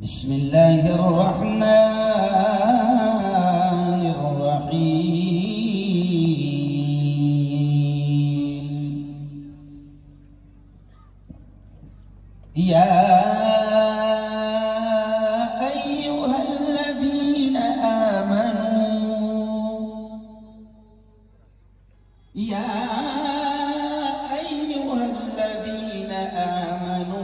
बिस्मिल्लाहिर्रहमानिर्रहीम। या अय्युहल्लज़ीना आमनू, या अय्युहल्लज़ीना आमनू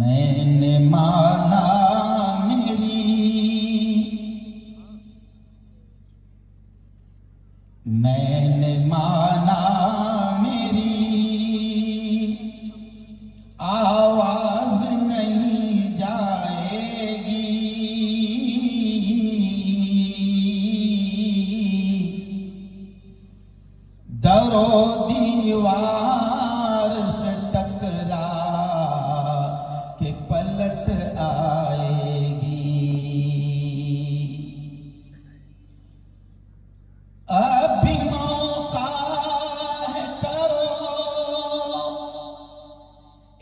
मैंने माना मेरी आवाज नहीं जाएगी। दरो दीवार से टकरा के पलट आएगी। अभी मौका है करो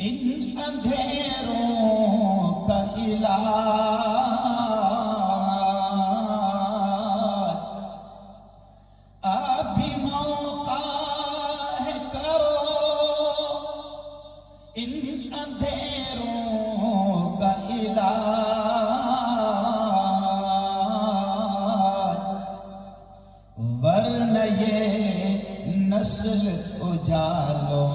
इन अंधेरों का इलाज। अभी मौका है करो इन अंधेरों का इलाज। वरना ये नस्ल उजालों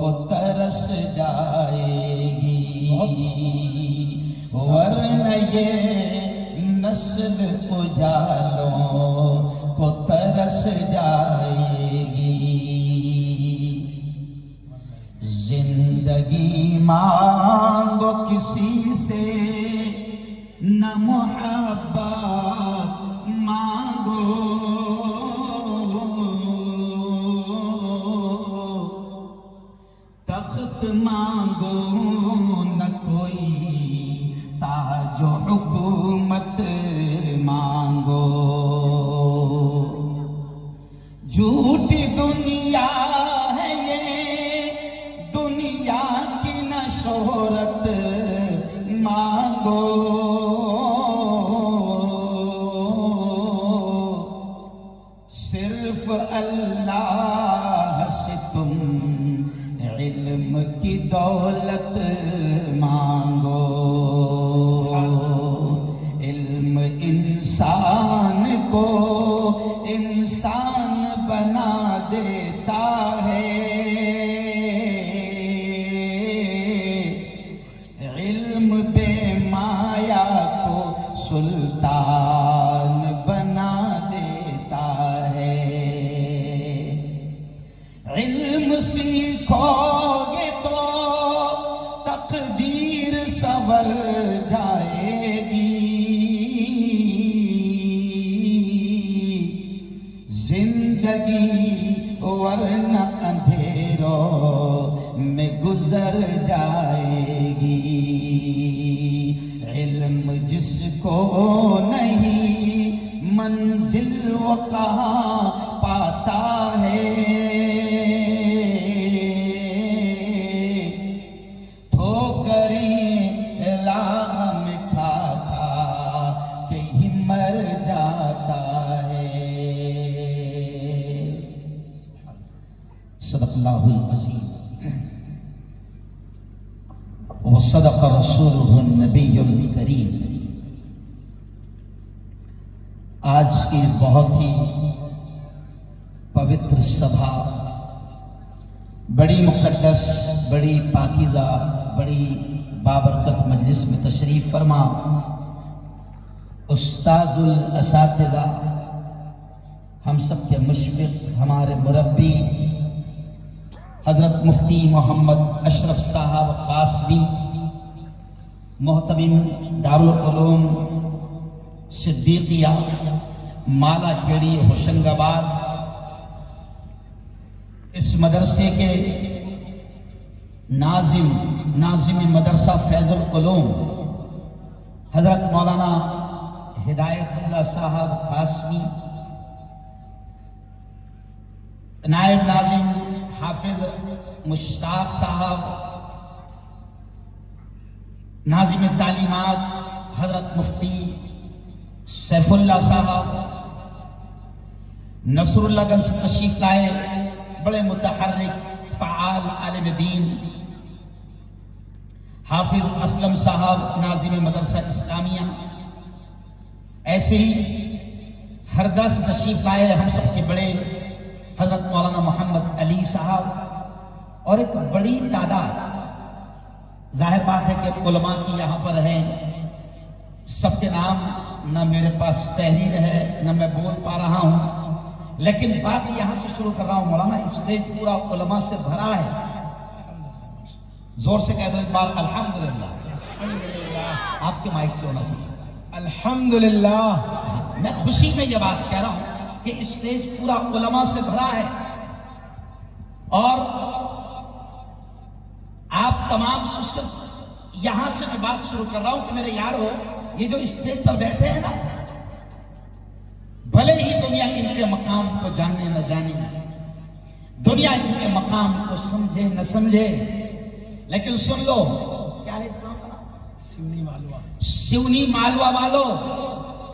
को तरस जाएगी। वरना ये नस्ल उजालों को तरस जाएगी। जिंदगी मांगो किसी से न मोहब्बत मांगो। तख्त मांगो न कोई ताजो हुकूमत मांगो। झूठी दुनिया है ये दुनिया की न शोहरत मांगो। सिर्फ अल्लाह से तुम इल्म की दौलत मांगो। देता है, इल्म बेमाया को सुल्तान बना देता है। इल्म सीखोगे तो तकदीर संवर जाएगी, जिंदगी वरना अंधेरों में गुजर जाएगी। इल्म जिसको नहीं मंजिल वो कहाँ पाता है, ठोकरें राह में खा खा के ही मर जाता है। सदक़ल्लाहुल अज़ीम व सदक़ रसूलुहुन नबियुल करीम। आज की बहुत ही पवित्र सभा, बड़ी मुक़द्दस, बड़ी पाकीज़ा, बड़ी बाबरकत मजलिस में तशरीफ फरमा उस्ताजुल असातिज़ा, हम सब के मुशफ़िक़, हमारे मुरब्बी हजरत मुफ्ती मोहम्मद अशरफ साहब कासमी, मोहतमिम दारुल उलूम सिद्दीकिया माला केड़ी होशंगाबाद, इस मदरसे के नाजिम मदरसा फैजुल उलूम हजरत मौलाना हिदायतुल्लाह साहब कासमी, नायब नाजिम हाफिज मुश्ताक साहब, नाजिम तालीमात हजरत मुफ्ती सैफुल्लाह साहब, नसरुल्लाहगंज से तशरीफ लाए बड़े मुतहर्रिक फ़आल आलिम दीन हाफिज असलम साहब, नाजिम मदरसा इस्लामिया, ऐसे ही हरदा से तशरीफ लाए हम सबके बड़े हजरत मौलाना मोहम्मद अली साहब, और एक बड़ी तादाद, जाहिर बात है कि उलमा की यहाँ पर है, सबके नाम न मेरे पास तहरीर है न मैं बोल पा रहा हूँ, लेकिन बात यहाँ से शुरू कर रहा हूँ। मौलाना स्टेज पूरा उलमा से भरा है, जोर से कह दो इस बार अल्हम्दुलिल्लाह। आपके माइक से होना चाहिए अल्हम्दुलिल्लाह। मैं खुशी में ये बात कह रहा हूँ कि स्टेज पूरा उलमा से भरा है, और आप तमाम से सिर्फ यहां से मैं बात शुरू कर रहा हूं कि मेरे यारो, ये जो स्टेज पर बैठे हैं ना, भले ही दुनिया इनके मकाम को जाने न जाने, दुनिया इनके मकाम को समझे न समझे, लेकिन सुन लो, क्या है इसका सिवनी मालवा, सिवनी मालवा वालों,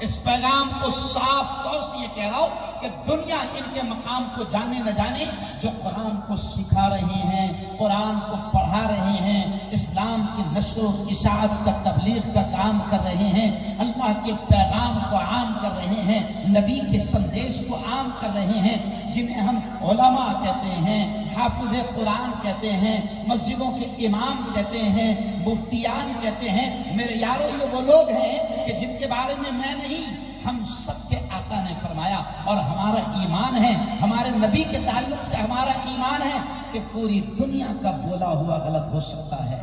इस पैगाम को साफ तौर से ये कह रहा हूं कि दुनिया इनके मकाम को जाने न जाने, जो कुरान को सिखा रहे हैं, कुरान को पढ़ा रहे हैं, इस्लाम की नश्र इशाअत का तबलीग का काम कर रहे हैं, अल्लाह के पैगाम को आम कर रहे हैं, नबी के संदेश को आम कर रहे हैं, जिन्हें हम उलमा कहते हैं, हाफिज़े कुरान कहते हैं, मस्जिदों के इमाम कहते हैं, मुफ्तियान कहते हैं। मेरे यारों, ये वो लोग हैं कि जिनके बारे में मैं नहीं, हम सबके आका ने फरमाया, और हमारा ईमान है, हमारे नबी के ताल्लुक से हमारा ईमान है कि पूरी दुनिया का बोला हुआ गलत हो सकता है।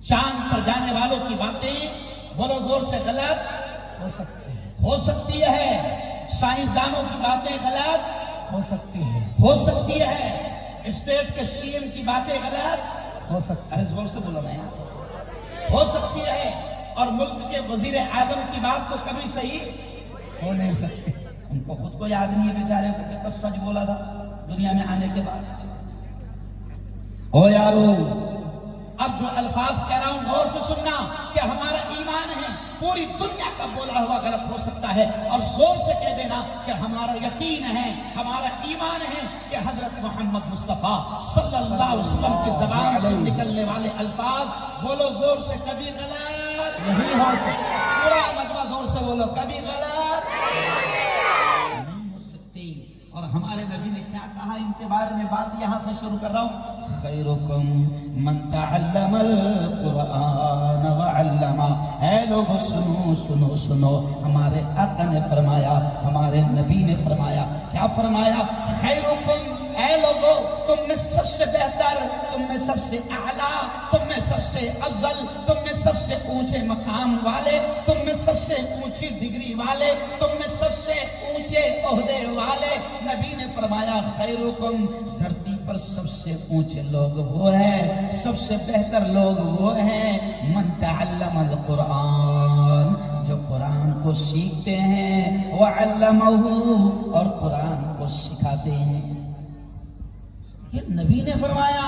चांद पर जाने वालों की बातें बोलो जोर से गलत हो सकती है, साइंसदानों की बातें गलत हो सकती है, स्टेट के सीएम की बातें गलत हो सकती है, जोर से बोलो ना, हो सकती है, और मुल्क के वजीर आजम की बात तो कभी सही हो नहीं सकती। उनको खुद को याद नहीं है बेचारे को कि कब सच बोला था दुनिया में आने के बाद। ओ यारो, अब जो अल्फाज कह रहा हूं गौर से सुनना कि हमारा ईमान है, पूरी दुनिया का बोला हुआ गलत हो सकता है, और जोर से कह देना कि हमारा यकीन है, हमारा ईमान है कि हजरत मोहम्मद मुस्तफा सल्लल्लाहु अलैहि वसल्लम की ज़बान से निकलने वाले अल्फाज, बोलो जोर से, कभी गलत नहीं हो सकता। पूरा मजमा जोर से बोलो, कभी गलत नहीं हो सकती। और हमारे नबी ने क्या कहा इनके बारे में, बात यहां से शुरू कर रहा हूं। खैरुकुम मन तअल्लमल कुरान व अल्लमा। ऐ लोगों सुनो सुनो सुनो, हमारे आका ने फरमाया, हमारे नबी ने फरमाया, क्या फरमाया? खैरुकुम, ऐ लोगों तुम में सबसे बेहतर, तुम में सबसे आला, तुम में सबसे अफजल, तुम में सबसे ऊंचे मकाम वाले, तुम में सबसे ऊंची डिग्री वाले, तुम में सबसे ऊंचे ओहदे वाले, नबी ने फरमाया खैरुकुम, धरती पर सबसे ऊंचे लोग वो है, सबसे बेहतर लोग वो हैं, मन तअल्लमल कुरान, जो कुरान को सीखते हैं, व अल्लमहु, और कुरान को सिखाते हैं। ये नबी ने फरमाया।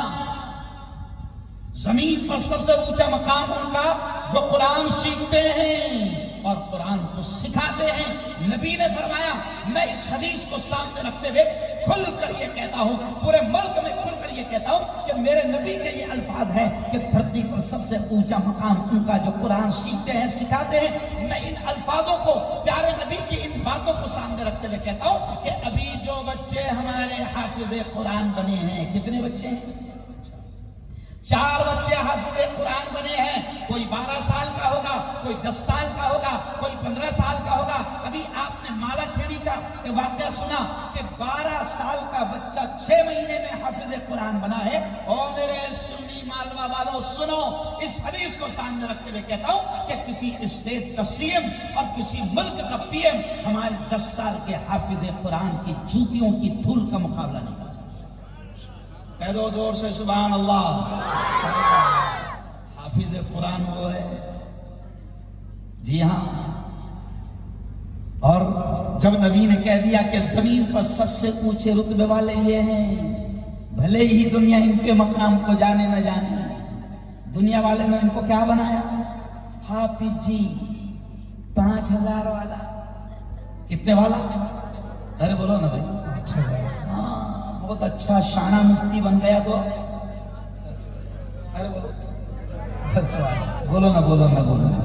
जमीन पर सबसे ऊंचा मकाम उनका जो कुरान सीखते हैं और कुरान को सिखाते हैं। नबी ने फरमाया, मैं इस हदीस को सामने रखते हुए खुलकर ये कहता हूं, पूरे मुल्क में खुलकर ये कहता हूं कि मेरे नबी के ये अल्फाज हैं कि धरती पर सबसे ऊंचा मकाम उनका जो कुरान सीखते हैं, सिखाते हैं। मैं इन अल्फाजों को, प्यारे नबी की इन बातों को सामने रखते हुए कहता हूं कि अभी जो बच्चे हमारे हाफिज़े कुरान बने हैं, कितने बच्चे हैं? 4 बच्चे हाफिज़े कुरान बने हैं। कोई 12 साल का होगा, कोई 10 साल का होगा, कोई 15 साल का होगा। अभी आपने माला खेड़ी का वाकया सुना कि 12 साल का बच्चा 6 महीने में हाफिज़े कुरान बना है। और मेरे सुन्नी मालवा वालों सुनो, इस हदीस को सामने रखते हुए कहता हूं कि किसी स्टेट का सीएम और किसी मुल्क का पीएम हमारे 10 साल के हाफिज़े कुरान की जूतियों की धूल का मुकाबला नहीं। कह दो जोर से सुभान अल्लाह। हाफिज़ कुरान वो है, जी हाँ। और जब नबी ने कह दिया कि जमीन पर सबसे ऊंचे रुतबे वाले ये हैं, भले ही दुनिया इनके मकाम को जाने न जाने, दुनिया वाले ने इनको क्या बनाया? हाफिज जी 5000 वाला। कितने वाला? अरे बोलो ना भाई। 5000। हाँ, बहुत अच्छा शाना मुफ्ती बन गया तो। अरे बोलो, बोलो ना, बोलो ना, बोलो ना।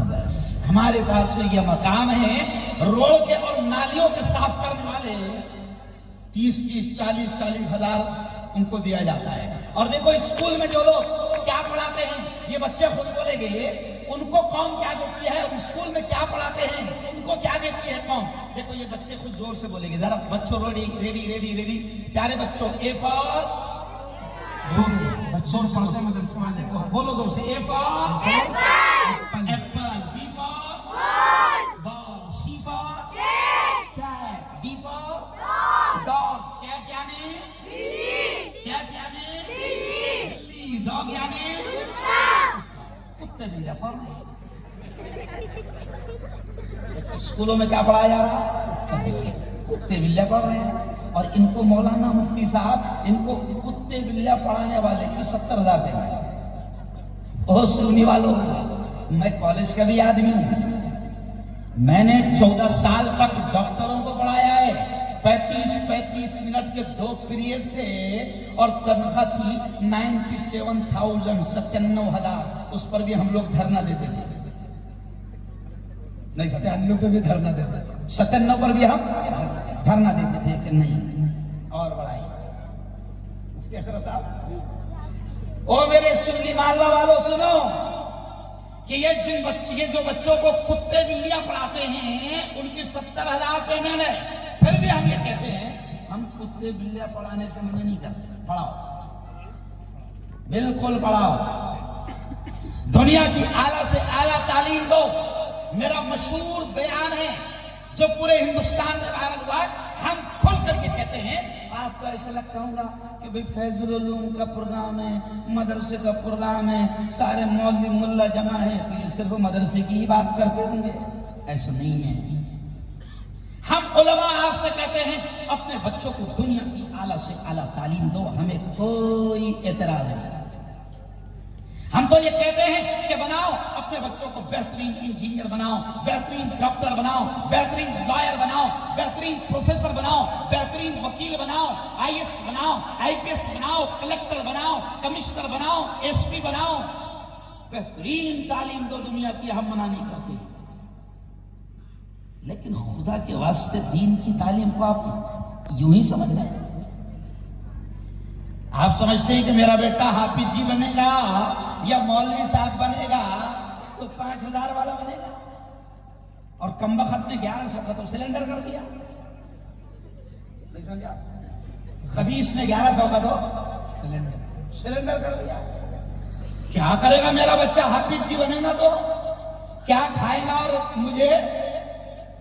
बस हमारे पास में यह मकाम है, रोड के और नालियों के साफ करने वाले 30-30, 40-40 हजार उनको दिया जाता है। और देखो स्कूल में जो लोग क्या पढ़ाते हैं, ये बच्चे खुद बोलेंगे, ये उनको कौन क्या देती है, और स्कूल में क्या पढ़ाते हैं, उनको क्या देती है कौन? देखो ये बच्चे खुद जोर से बोलेंगे, जरा बच्चों रेडी रेडी रेडी रेडी। प्यारे बच्चों, ए फॉर, जोर से बच्चों पढ़ते हैं मदरसे वाले, बोलो जोर से, A for apple, apple, B for ball, C for cat, D for dog. Cat यानी कैट यानी बिल्ली, डॉग यानी कुत्ते बिल्ली। स्कूलों में क्या पढ़ाया जा रहा है? कुत्ते बिल्लियां पढ़ रहे हैं। और इनको मौलाना मुफ्ती साहब इनको कुत्ते बिल्लियां पढ़ाने वाले की 70,000 दे रहे हैं। ओह सुनने वालों, मैं कॉलेज का भी आदमी हूं। मैंने 14 साल तक डॉक्टरों को पढ़ाया है। 35-35 मिनट के 2 पीरियड थे और तनख्वाह थी 97,000, 97,000। उस पर भी हम लोग धरना देते थे। नहीं, 97 पे भी धरना देते थे, 97 पर भी हम धरना देते थे कि नहीं और बढ़ाई। ओ मेरे सुन्नी मालवा वालों सुनो कि ये जो बच्चों को कुत्ते बिल्लियां पढ़ाते हैं, उनकी 70,000 पेमेंट है। फिर भी हम ये कहते हैं हम कुत्ते बिल्लियां पढ़ाने से मना नहीं करते। पढ़ाओ, बिल्कुल पढ़ाओ। दुनिया की आला से आला तालीम दो। मेरा मशहूर बयान है जो पूरे हिंदुस्तान में वायरल हुआ है। हम खुल करके कहते हैं, आपको ऐसा लगता होगा कि भाई फैजुल उलूम का प्रोग्राम है, मदरसे का प्रोग्राम है, सारे मौलवी मुल्ला जमा है तो ये सिर्फ मदरसे की ही बात करते होंगे। ऐसा नहीं है। हम उलमा आपसे कहते हैं अपने बच्चों को दुनिया की आला से आला तालीम दो, हमें कोई एतराज नहीं। हम तो ये कहते हैं कि बनाओ अपने बच्चों को बेहतरीन इंजीनियर बनाओ, बेहतरीन डॉक्टर बनाओ, बेहतरीन लॉयर बनाओ, बेहतरीन प्रोफेसर बनाओ, बेहतरीन वकील बनाओ, आईएएस बनाओ, आईपीएस बनाओ, कलेक्टर बनाओ, कमिश्नर बनाओ, एसपी बनाओ। बेहतरीन तालीम दो दुनिया की, हम मना नहीं करते। लेकिन खुदा के वास्ते दीन की तालीम को आप यूं ही समझ नहीं सकते। आप समझते हैं कि मेरा बेटा हाफिज जी बनेगा या मौलवी साहब बनेगा तो 5,000 वाला बनेगा, और कमबख्त ने 1100 का तो सिलेंडर कर दिया। नहीं समझा? खबीस ने 1100 का तो सिलेंडर कर दिया। क्या करेगा मेरा बच्चा हाफिज जी बनेगा तो? क्या खाएगा और मुझे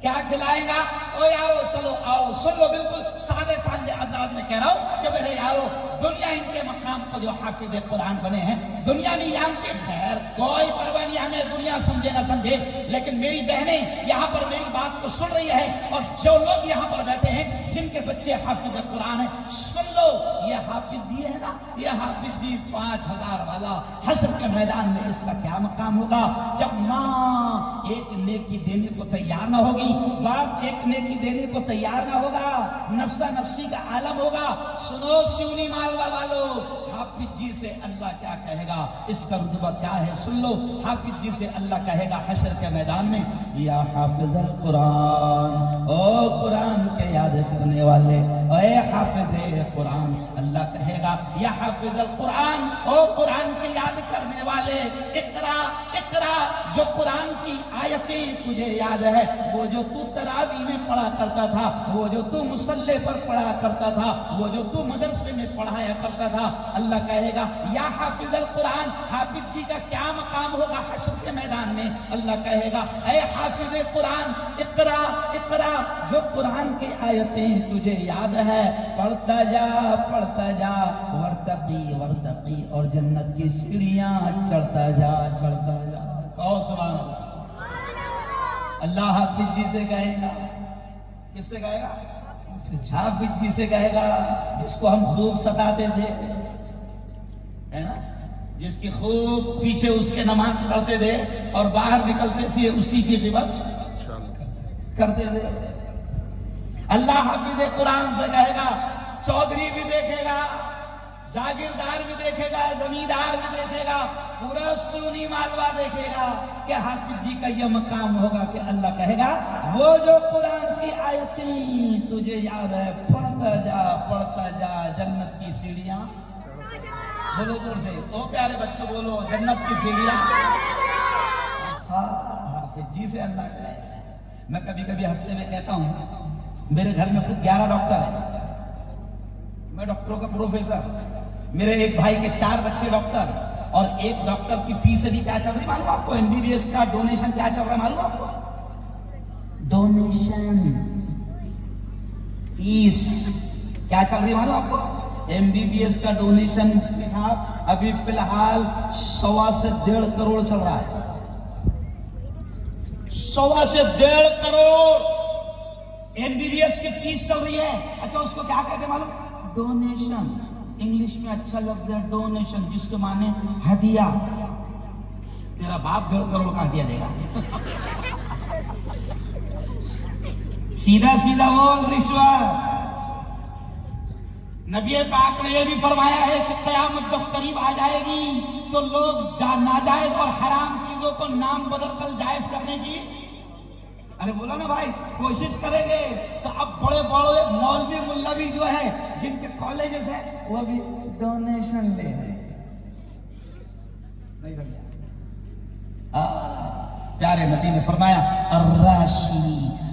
क्या खिलाएगा? ओ यारो चलो आओ सुन लो, बिल्कुल सादे सादे अंदाज में कह रहा हूं कि मेरे यारो, दुनिया इनके मकाम पर जो हाफिज कुरान बने हैं दुनिया नहीं जानती। खैर कोई परवाह नहीं, हमें दुनिया समझे ना समझे, लेकिन मेरी बहनें यहाँ पर मेरी बात को सुन रही है, और जो लोग यहाँ पर बैठे हैं जिनके बच्चे हाफिज कुरान है, सुन लो, ये हाफिज जी है ना, ये हाफिज जी 5,000 वाला हश्र के मैदान में इसका क्या मकाम होगा? जब माँ एक नेकी देने को तैयार ना होगी, बाप एक नेकी देने को तैयार ना होगा, नफ्सा नफ्सी का आलम होगा। सुनो सिवनी मालवा वालों, हाफिज जी से अल्लाह क्या कहेगा, इसका रुतबा क्या है सुन लो। हाफिज जी से अल्लाह कहेगा हश्र के मैदान में, या हाफिज अल कुरान, ओ कुरान के याद करने वाले, ए हाफिज कुरान। अल्लाह कहेगा या हाफिज अल कुरान, ओ कुरान के याद करने वाले, इकरा इकरा, जो कुरान की आयतें तुझे याद है, वो जो तू तरावी में पढ़ा करता था, वो जो तू मुसल्ले पर पढ़ा करता था, वो जो तू मदरसे में पढ़ाया करता था। अल्लाह कहेगा या हाफिज अल कुरान, हाफिज जी का क्या मकाम होगा हश्र के मैदान में? अल्लाह कहेगा ऐ हाफिज कुरान, इकरा इकरा, जो कुरान की आयतें तुझे याद है, पढ़ता जा वर्तकी वर्तकी, और जन्नत की सीढ़ियां चढ़ता जा। कहो सुभान अल्लाह। अल्लाह हाफिज जी से कहेगा, किससे कहेगा? हाफिज जी से कहेगा, जिसको हम खूब सताते थे, है ना, जिसकी खूब पीछे उसके नमाज पढ़ते थे और बाहर निकलते से उसी की गिबत करते थे। अल्लाह हाफिज कुरान से कहेगा, चौधरी भी देखेगा, जागीरदार भी देखेगा, जमींदार भी देखेगा, पूरा सुन्नी मालवा देखेगा कि हाफिज जी का यह मकाम होगा कि अल्लाह कहेगा वो जो कुरान की आयतें तुझे याद है, पढ़ता जा, जन्नत की सीढ़ियां। बोलो जोर से, ओ प्यारे बच्चों बोलो, जन्नत की सीढ़ियां। हाफिज जी से अल्लाह कहेगा। मैं कभी कभी हंसते हुए कहता हूं, मेरे घर में खुद 11 डॉक्टर है, मैं डॉक्टरों का प्रोफेसर, मेरे एक भाई के 4 बच्चे डॉक्टर, और एक डॉक्टर की फीस अभी क्या चल रही मालूम आपको? एमबीबीएस का डोनेशन क्या चल रहा है मालूम आपको? डोनेशन फीस क्या चल रही है मालूम आपको? एमबीबीएस का डोनेशन साहब अभी फिलहाल 1.25 से 1.5 करोड़ चल रहा है। 1.25 से 1.5 करोड़ एमबीबीएस की फीस चल रही है। अच्छा उसको क्या कहते हैं मालूम? डोनेशन। इंग्लिश में अच्छा लफ्ज है डोनेशन, जिसके माने हदिया। तेरा बाप 1.5 करोड़ का हदिया देगा। सीधा सीधा बोल, रिश्वत। नबी पाक ने यह भी फरमाया है कि क़यामत जब करीब आ जाएगी तो लोग नाजायज और हराम चीजों को नाम बदल कर जायज करने की, अरे बोलो ना भाई, कोशिश करेंगे। तो अब बड़े बड़े मौलवी मुल्ला भी जो है, जिनके कॉलेजेस है, वो भी डोनेशन ले रहे हैं। नहीं समझा? प्यारे नबी ने फरमाया अर्राशी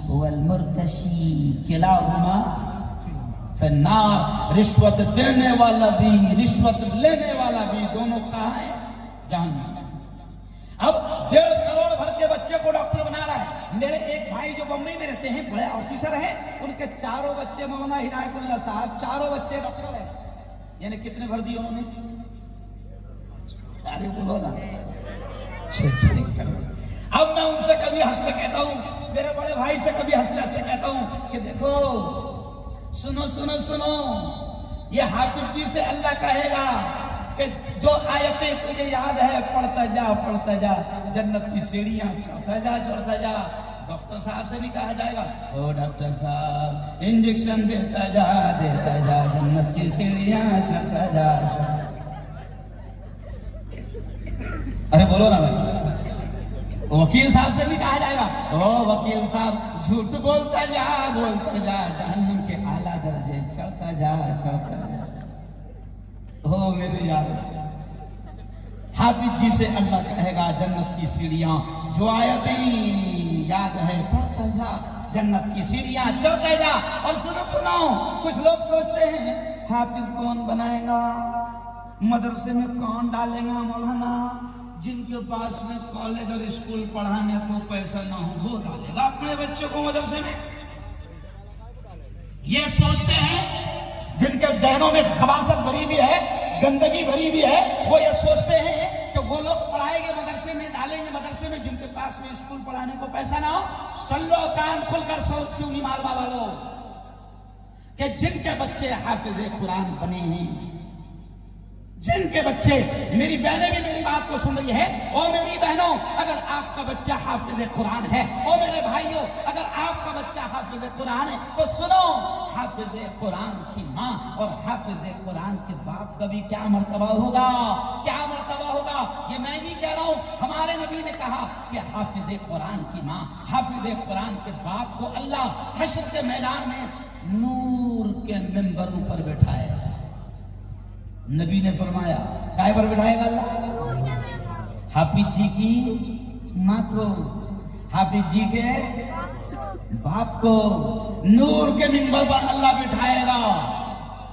वल मुर्तशी किलाहुमा फिन्नार। रिश्वत देने वाला भी रिश्वत लेने वाला भी दोनों कहाँ है? जहन्नम। अब 1.5 करोड़ भर के बच्चे को डॉक्टर बना रहा है। मेरे एक भाई जो बम्बई में रहते हैं, बड़े ऑफिसर हैं, उनके 4 बच्चे, मौलाना हिदायतुल्लाह साहब, 4 बच्चे डॉक्टर हैं। यानी कितने भर दिए उन्होंने? अरे बोलो ना, 6 करोड़। अब मैं उनसे कभी हंसते कहता हूं, मेरे बड़े भाई से कभी हंसते हंसते कहता हूं कि देखो सुनो सुनो सुनो, ये हाफिज जी से अल्लाह कहेगा कि जो आयतें तुझे याद है, पढ़ता जा, जन्नत की सीढ़ियां चढ़ता जा। डॉक्टर साहब से भी कहा जाएगा, ओ डॉक्टर साहब इंजेक्शन देता जा, जन्नत की सीढ़ियां चढ़ता जा। अरे बोलो ना भाई, वकील साहब से भी कहा जाएगा, ओ वकील साहब झूठ बोलता जा जहन्नम के आला दर्जे चढ़ता जा। ओ मेरे यार, हाफिज जी से अल्लाह कहेगा जन्नत की सीढ़ियां जो आयतें याद है पढ़ता जा, जन्नत की सीढ़ियां चढ़ते जा। और सुनो, कुछ लोग सोचते हैं हाफिज कौन बनाएगा, मदरसे में कौन डालेगा मौलाना, जिनके पास में कॉलेज और स्कूल पढ़ाने को पैसा ना हो वो डालेगा अपने बच्चों को मदरसे में। ये सोचते हैं जिनके जहनों में खबासत भरी भी है, गंदगी भरी भी है, वो ये सोचते हैं कि वो लोग पढ़ाएंगे मदरसे में, डालेंगे मदरसे में जिनके पास में स्कूल पढ़ाने को पैसा ना हो। सुन लो कान खुलकर सुनी मालवा वालों, कि जिनके बच्चे हाफिज कुरान बने हैं, जिनके बच्चे, मेरी बहनें भी मेरी बात को सुन रही है, ओ मेरी बहनों, अगर आपका बच्चा हाफिज कुरान है, ओ मेरे भाइयों, अगर आपका बच्चा हाफिज कुरान है तो सुनो, हाफिज कुरान की माँ और हाफिज कुरान के बाप का भी क्या मर्तबा होगा, क्या मर्तबा होगा। ये मैं नहीं कह रहा हूं, हमारे नबी ने कहा कि हाफिज कुरान की माँ, हाफिज कुरान के बाप को अल्लाह हश्र के मैदान में नूर के मिंबरों पर बैठाएगा। नबी ने फरमाया काय पर बिठाएगा अल्लाह? हाफिज जी की माँ को, हाफिज जी के बाप को नूर के मिंबर पर अल्लाह बिठाएगा।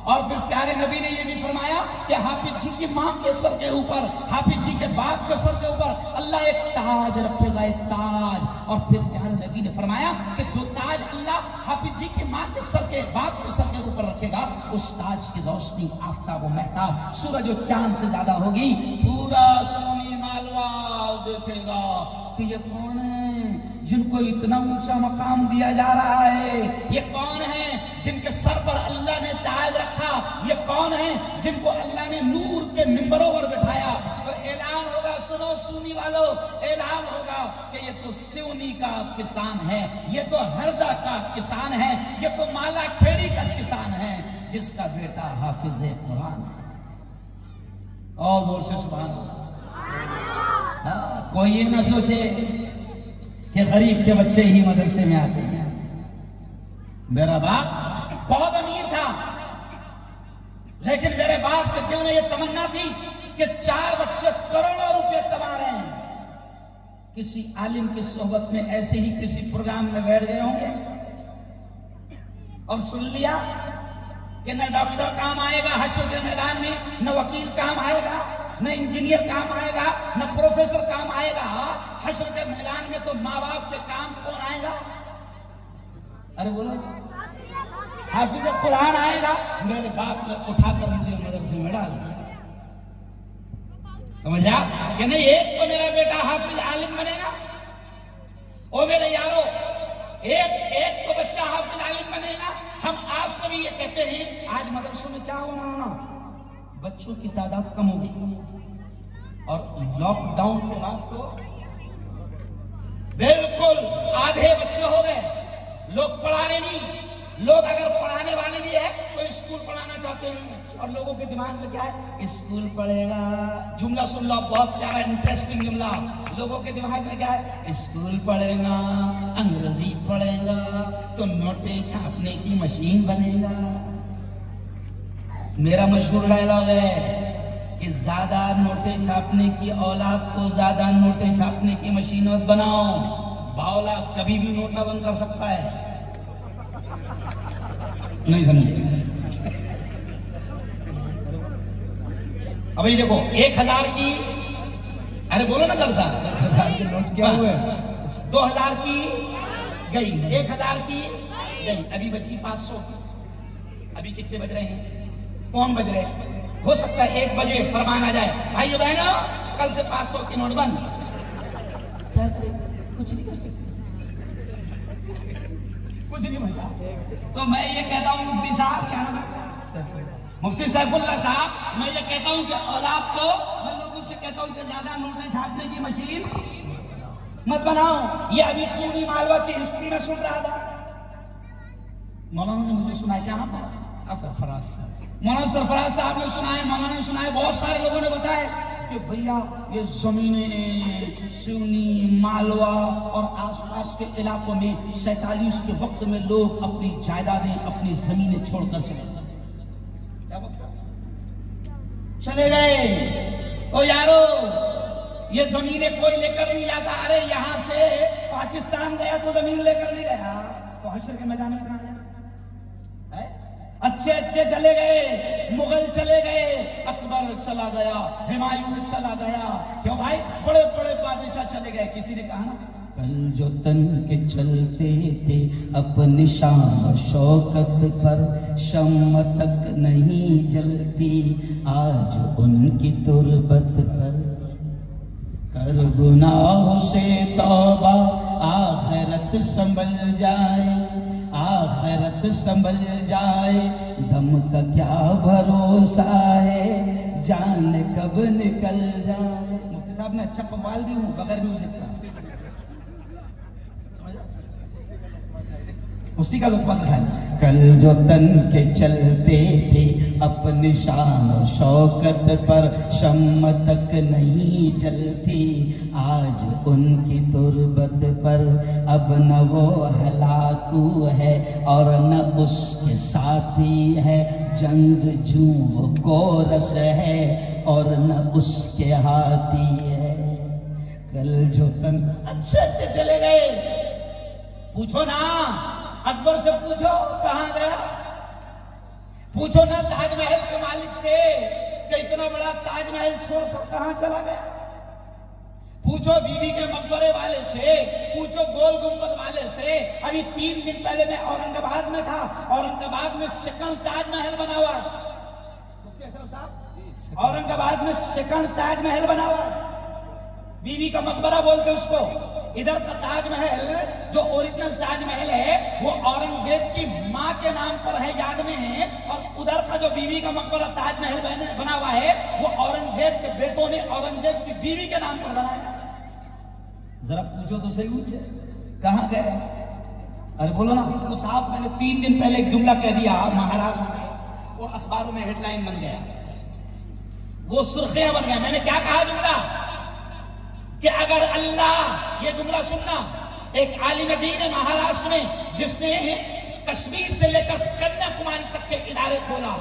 और फिर प्यारे नबी ने ये भी फरमाया कि हाफिज जी की माँ के सर के ऊपर, हाफिज जी के बाप के सर के ऊपर अल्लाह एक ताज रखेगा, एक ताज। और फिर प्यारे नबी ने फरमाया कि जो ताज अल्लाह हाफिज जी की माँ के सर के, बाप के सर के ऊपर रखेगा, उस ताज की रोशनी आफ्ताब व महताब, सूरज और चांद से ज्यादा होगी। पूरा सुन्नी मालवा देखेगा कि ये कौन है जिनको इतना ऊंचा मकाम दिया जा रहा है, ये कौन है जिनके सर पर अल्लाह ने ताज रखा, ये कौन है जिनको अल्लाह ने नूर के मिंबरों पर बिठाया। तो ऐलान होगा, सुनो सुन्नी वालों, ऐलान होगा कि ये तो सिवनी का किसान है, ये तो हरदा का किसान है, ये तो माला खेड़ी का किसान है, जिसका बेटा हाफिज कुरान है। और जोर से सुभान अल्लाह। कोई ये ना सोचे कि गरीब के बच्चे ही मदरसे में आते हैं। मेरा बाप बहुत अमीर था, लेकिन मेरे बाप के दिल में यह तमन्ना थी कि 4 बच्चे करोड़ों रुपए कमा रहे हैं। किसी आलिम की सोहबत में ऐसे ही किसी प्रोग्राम में बैठ गए होंगे और सुन लिया कि न डॉक्टर काम आएगा हश्र के मैदान में, न वकील काम आएगा, न इंजीनियर काम आएगा, न प्रोफेसर काम आएगा। हश्र के मैदान में तो माँ बाप के काम कौन आएगा? अरे बोलो, हाफिज कुरान आएगा। मेरे बाप ने उठाकर मुझे मदरसे में डाल दिया। समझा कि नहीं? एक तो मेरा बेटा हाफिज आलिम बनेगा। ओ मेरे यारो, एक तो बच्चा हाफिज आलिम बनेगा। हम आप सभी ये कहते हैं, आज मदरसों में क्या हुआ, बच्चों की तादाद कम हो गई और लॉकडाउन के बाद तो बिल्कुल आधे बच्चे हो गए। लोग पढ़ाने नहीं, लोग अगर पढ़ाने वाले भी है तो स्कूल पढ़ाना चाहते हैं। और लोगों के दिमाग में क्या है? स्कूल पढ़ेगा। जुमला सुन लो, बहुत प्यारा इंटरेस्टिंग जुमला। लोगों के दिमाग में क्या है? स्कूल पढ़ेगा, अंग्रेजी पढ़ेगा तो नोटें छापने की मशीन बनेगा। मेरा मशहूर डायलॉग है कि ज्यादा नोटें छापने की औलाद को ज्यादा नोटें छापने की मशीन मत बनाओ। बावला कभी भी नोटा बंद कर सकता है। नहीं समझे? अभी देखो 1000 की, अरे बोलो ना जलसा, 1000 के नोट क्या हुए? 2000 की गई, 1000 की गई, अभी बची 500 की। अभी कितने बज रहे हैं? कौन बज रहे हैं? हो सकता है 1 बजे फरमान आ जाए, भाइयों बहनों कल से 500 की नोट बंद। क्या करें? कुछ नहीं कर सकते, कुछ नहीं बचा। तो मैं ये कहता हूँ मुफ्ती साहब, क्या नाम है? मुफ्ती सैफुल्लाह साहब, मैं ये कहता हूँ कि औलाद को, मैं लोगों से कहता हूँ कि ज्यादा नोटें छापने की मशीन मत बनाओ। ये अभी सुन्नी मालवा की हिस्ट्री में सुन रहा था। मौलाना ने मुझे सुनाया, क्या नाम है? सरफराज साहब। मौलाना सरफराज साहब ने सुनाए, मौलाना ने सुनाए, बहुत सारे लोगों ने बताया। कि भैया ये जमीनें सिवनी, मालवा और आसपास के इलाकों में 47 के वक्त में लोग अपनी जायदादें, अपनी जमीनें छोड़कर चले गए। ओ यारो, ये जमीनें कोई लेकर नहीं जाता। अरे यहां से पाकिस्तान गया तो जमीन लेकर नहीं गया, तो हशर के मैदान में कहां गया? अच्छे अच्छे चले गए, मुगल चले गए, अकबर चला गया, हुमायूं चला गया। क्यों भाई? बड़े बड़े बादशाह चले गए। किसी ने कहा ना, कल जो तन के चलते थे अपनी शान शौकत पर, शम्म तक नहीं जलती आज उनकी तुरबत पर। कर गुनाहों से तौबा, आखिरत संभल जाए, आखिरत संभल जाए। दम का क्या भरोसा है, जान कब निकल जाए। मुफ्ती साहब मैं अच्छा कव्वाल भी हूँ बगैर म्यूजिक का, उसी का लुत्फ उठाएं। कल जो तन के चलते थे अपनी शान और शौकत पर, शम्म तक नहीं जलती आज उनकी तुरबत पर। अब न वो हलाकू है और न उसके साथी है, जंग जू वो गोरस है और न उसके हाथी है। कल जो तन अच्छे अच्छे चले गए। पूछो ना अकबर से, पूछो कहां गया। पूछो ना ताजमहल के मालिक से कि इतना बड़ा ताजमहल छोड़कर कहां चला गया। पूछो बीबी के मकबरे वाले से, पूछो गोल गुंबद वाले से। अभी 3 दिन पहले मैं औरंगाबाद में था। औरंगाबाद में सेकंड ताजमहल बना हुआ। औरंगाबाद में सेकंड ताजमहल बना हुआ, बीबी का मकबरा बोलते उसको। इधर का ताजमहल जो ओरिजिनल ताजमहल है वो औरंगजेब की मां के नाम पर है, याद में है। और उधर का जो बीवी का मकबरा ताजमहल बना हुआ है वो औरंगजेब के बेटों ने औरंगजेब की बीवी के नाम पर बनाया। जरा पूछो तो सही मुझसे, कहां गए? अरे बोलो ना। तो साहब मैंने 3 दिन पहले एक जुमला कह दिया महाराष्ट्र में, वो अखबारों में हेडलाइन बन गया, वो सुर्खियां बन गया। मैंने क्या कहा जुमला कि अगर अल्लाह, ये जुमला सुनना, एक आलिम दीन है महाराष्ट्र में जिसने कश्मीर से लेकर कन्याकुमारी तक के इदारे खोला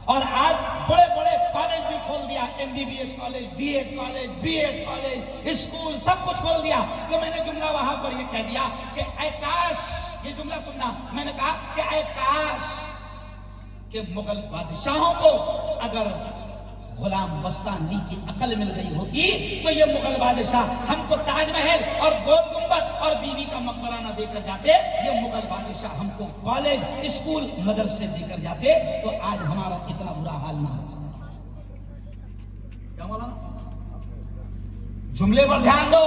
और आज बड़े बड़े कॉलेज भी खोल दिया, MBBS college, DED college, BEd college, school सब कुछ खोल दिया। तो मैंने जुमला वहां पर ये कह दिया कि ऐ काश, ये जुमला सुनना, मैंने कहा कि ऐ काश के मुगल बादशाहों को अगर गुलाम बस्तानी की अकल मिल गई होती तो ये मुगल बादशाह हमको ताजमहल और गोल गुंबद और बीवी का मकबरा न देकर जाते। ये मुगल बादशाह हमको कॉलेज, स्कूल, मदरसे देकर जाते तो आज हमारा इतना बुरा हाल ना होता। क्या बोला? जुमले पर ध्यान दो,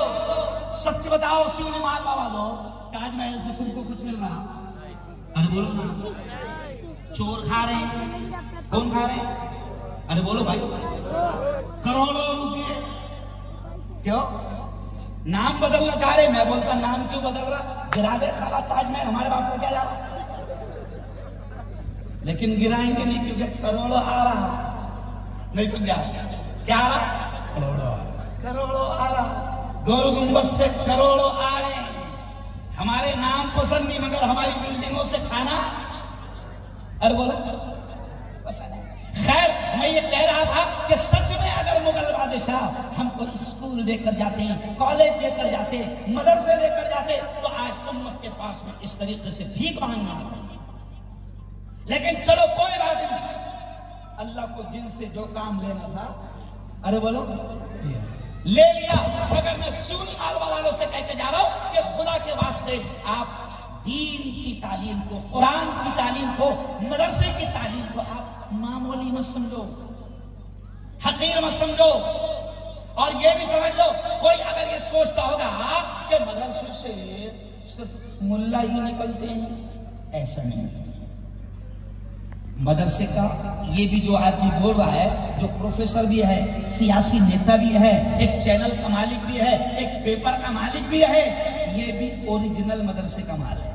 सच बताओ सिवनी मालवा वालों, ताजमहल से तुमको कुछ मिल रहा? अरे बोलो ना। चोर खा रहे, कौन खा रहे? अरे बोलो भाई, करोड़ों रुपए। क्यों नाम बदलना चाह रहे? मैं बोलता नाम क्यों बदल रहा? गिरा दे साला ताजमहल, हमारे बाप को क्या जा रहा। लेकिन गिराएंगे नहीं क्योंकि करोड़ों आ रहा। नहीं समझा? क्या आ रहा? करोड़ों आ रहा। गोल गुंबद से करोड़ों आ रहे। हमारे नाम पसंद नहीं मगर हमारी बिल्डिंगों से खाना। अरे बोलो पसंद है। खैर मैं ये कह रहा था कि सच में अगर मुगल बादशाह हमको स्कूल देकर जाते, कॉलेज देकर जाते, मदरसे देकर जाते तो आज उम्मत के पास में इस तरीके से भीख मांगना पड़ता। लेकिन चलो कोई बात नहीं, अल्लाह को जिनसे जो काम लेना था, अरे बोलो, ले लिया। मगर मैं सुन्नी मालवा वालों से कहते जा रहा हूं कि खुदा के वास्ते आप दीन की तालीम को, कुरान की तालीम को, मदरसे की तालीम को आप मामूली मत समझो, हकीर मत समझो। और ये भी समझ लो, कोई अगर ये सोचता होगा कि मदरसे से सिर्फ मुल्ला ही निकलते हैं, ऐसा नहीं। मदरसे का ये भी जो आदमी बोल रहा है, जो प्रोफेसर भी है, सियासी नेता भी है, एक चैनल का मालिक भी है, एक पेपर का मालिक भी है, ये भी ओरिजिनल मदरसे का मालिक है।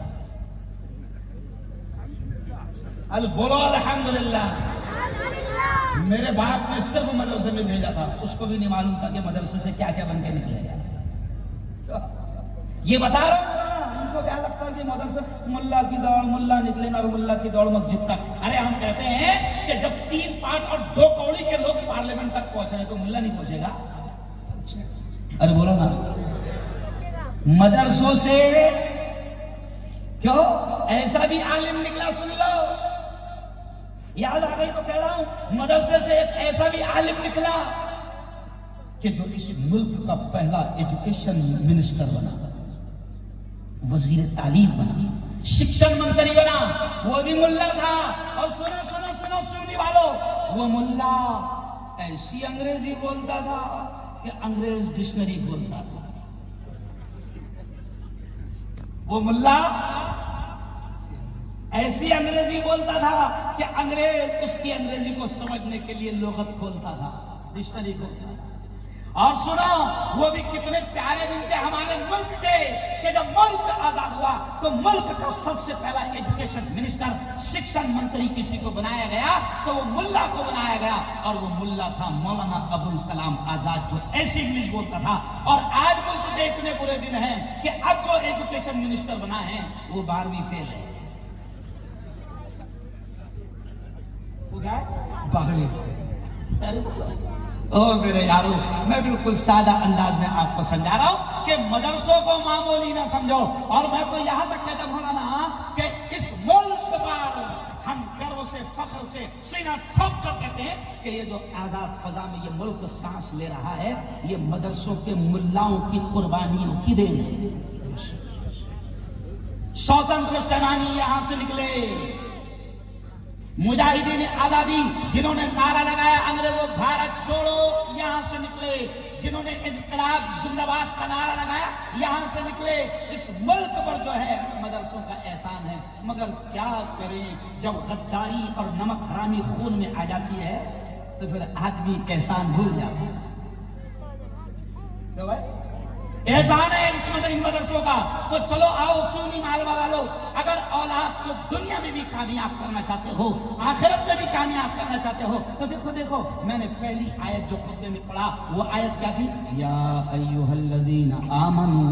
बोलो अल्हम्दुलिल्लाह। मेरे बाप ने सिर्फ मदरसे में भेजा था, उसको भी नहीं मालूम था कि मदरसे से क्या क्या बन के निकलेगा। ये बता रहा हूं, इनको क्या लगता है कि मदरसे मुल्ला की दौड़, मुल्ला निकले ना, मुल्ला की दौड़ मस्जिद तक। अरे हम कहते हैं कि जब 3 पाट और 2 कौड़ी के लोग पार्लियामेंट तक पहुंच रहे तो मुल्ला नहीं पहुंचेगा? अरे बोलो ना, मदरसों से क्यों ऐसा भी आलिम निकला, सुन लो, याद आ गई तो कह रहा हूं, मदरसे से एक ऐसा भी आलिम निकला कि जो इस मुल्क का पहला एजुकेशन मिनिस्टर बना, वजीर तालीम बना, शिक्षण मंत्री बना, वो भी मुल्ला था। और सुनो सुनो सुनो सुनने वालों, वो मुल्ला ऐसी अंग्रेजी बोलता था कि अंग्रेज डिक्शनरी बोलता था। वो मुल्ला ऐसी अंग्रेजी बोलता था कि अंग्रेज उसकी अंग्रेजी को समझने के लिए लुगत खोलता था, डिक्शनरी खोलता था। और सुनो, वो भी कितने प्यारे दिन थे हमारे मुल्क के कि जब मुल्क आजाद हुआ तो मुल्क का सबसे पहला एजुकेशन मिनिस्टर, शिक्षण मंत्री किसी को बनाया गया तो वो मुल्ला को बनाया गया। और वो मुल्ला था मौलाना अबुल कलाम आजाद, जो ऐसी इंग्लिश बोलता था। और आज मुल्क के इतने बुरे दिन हैं कि अब जो एजुकेशन मिनिस्टर बना है वो 12वीं फेल है। वो क्या? 12वीं फेल। ओ मेरे यारो, मैं बिल्कुल सादा अंदाज में आपको समझा रहा हूं कि मदरसों को मामूली ना समझो। और मैं तो यहां तक कहता हूं ना कि इस मुल्क पर हम गर्व से, फख्र से सीना ठोक कर कहते हैं कि ये जो आजाद फजा में ये मुल्क सांस ले रहा है, ये मदरसों के मुल्लाओं की कुर्बानियों की देन है। स्वतंत्र सेनानी यहां से निकले, मुजाहिदीन आजादी जिन्होंने नारा लगाया अंग्रेजों भारत छोड़ो, यहां से निकले। जिन्होंने इनकलाब जिंदाबाद का नारा लगाया, यहां से निकले। इस मुल्क पर जो है मदरसों का एहसान है। मगर क्या करें, जब गद्दारी और नमक हरामी खून में आ जाती है तो फिर आदमी एहसान भूल जाता है। तो भाई एहसान है इन मदरसों का। तो चलो आओ सुन्नी मालवा वालों, अगर औलाद को दुनिया में भी कामयाब करना चाहते हो, आखिरत में भी कामयाब करना चाहते हो, तो देखो देखो, मैंने पहली आयत जो खुतबे में पढ़ा वो आयत क्या थी? या अय्युहल्लज़ीना आमनू।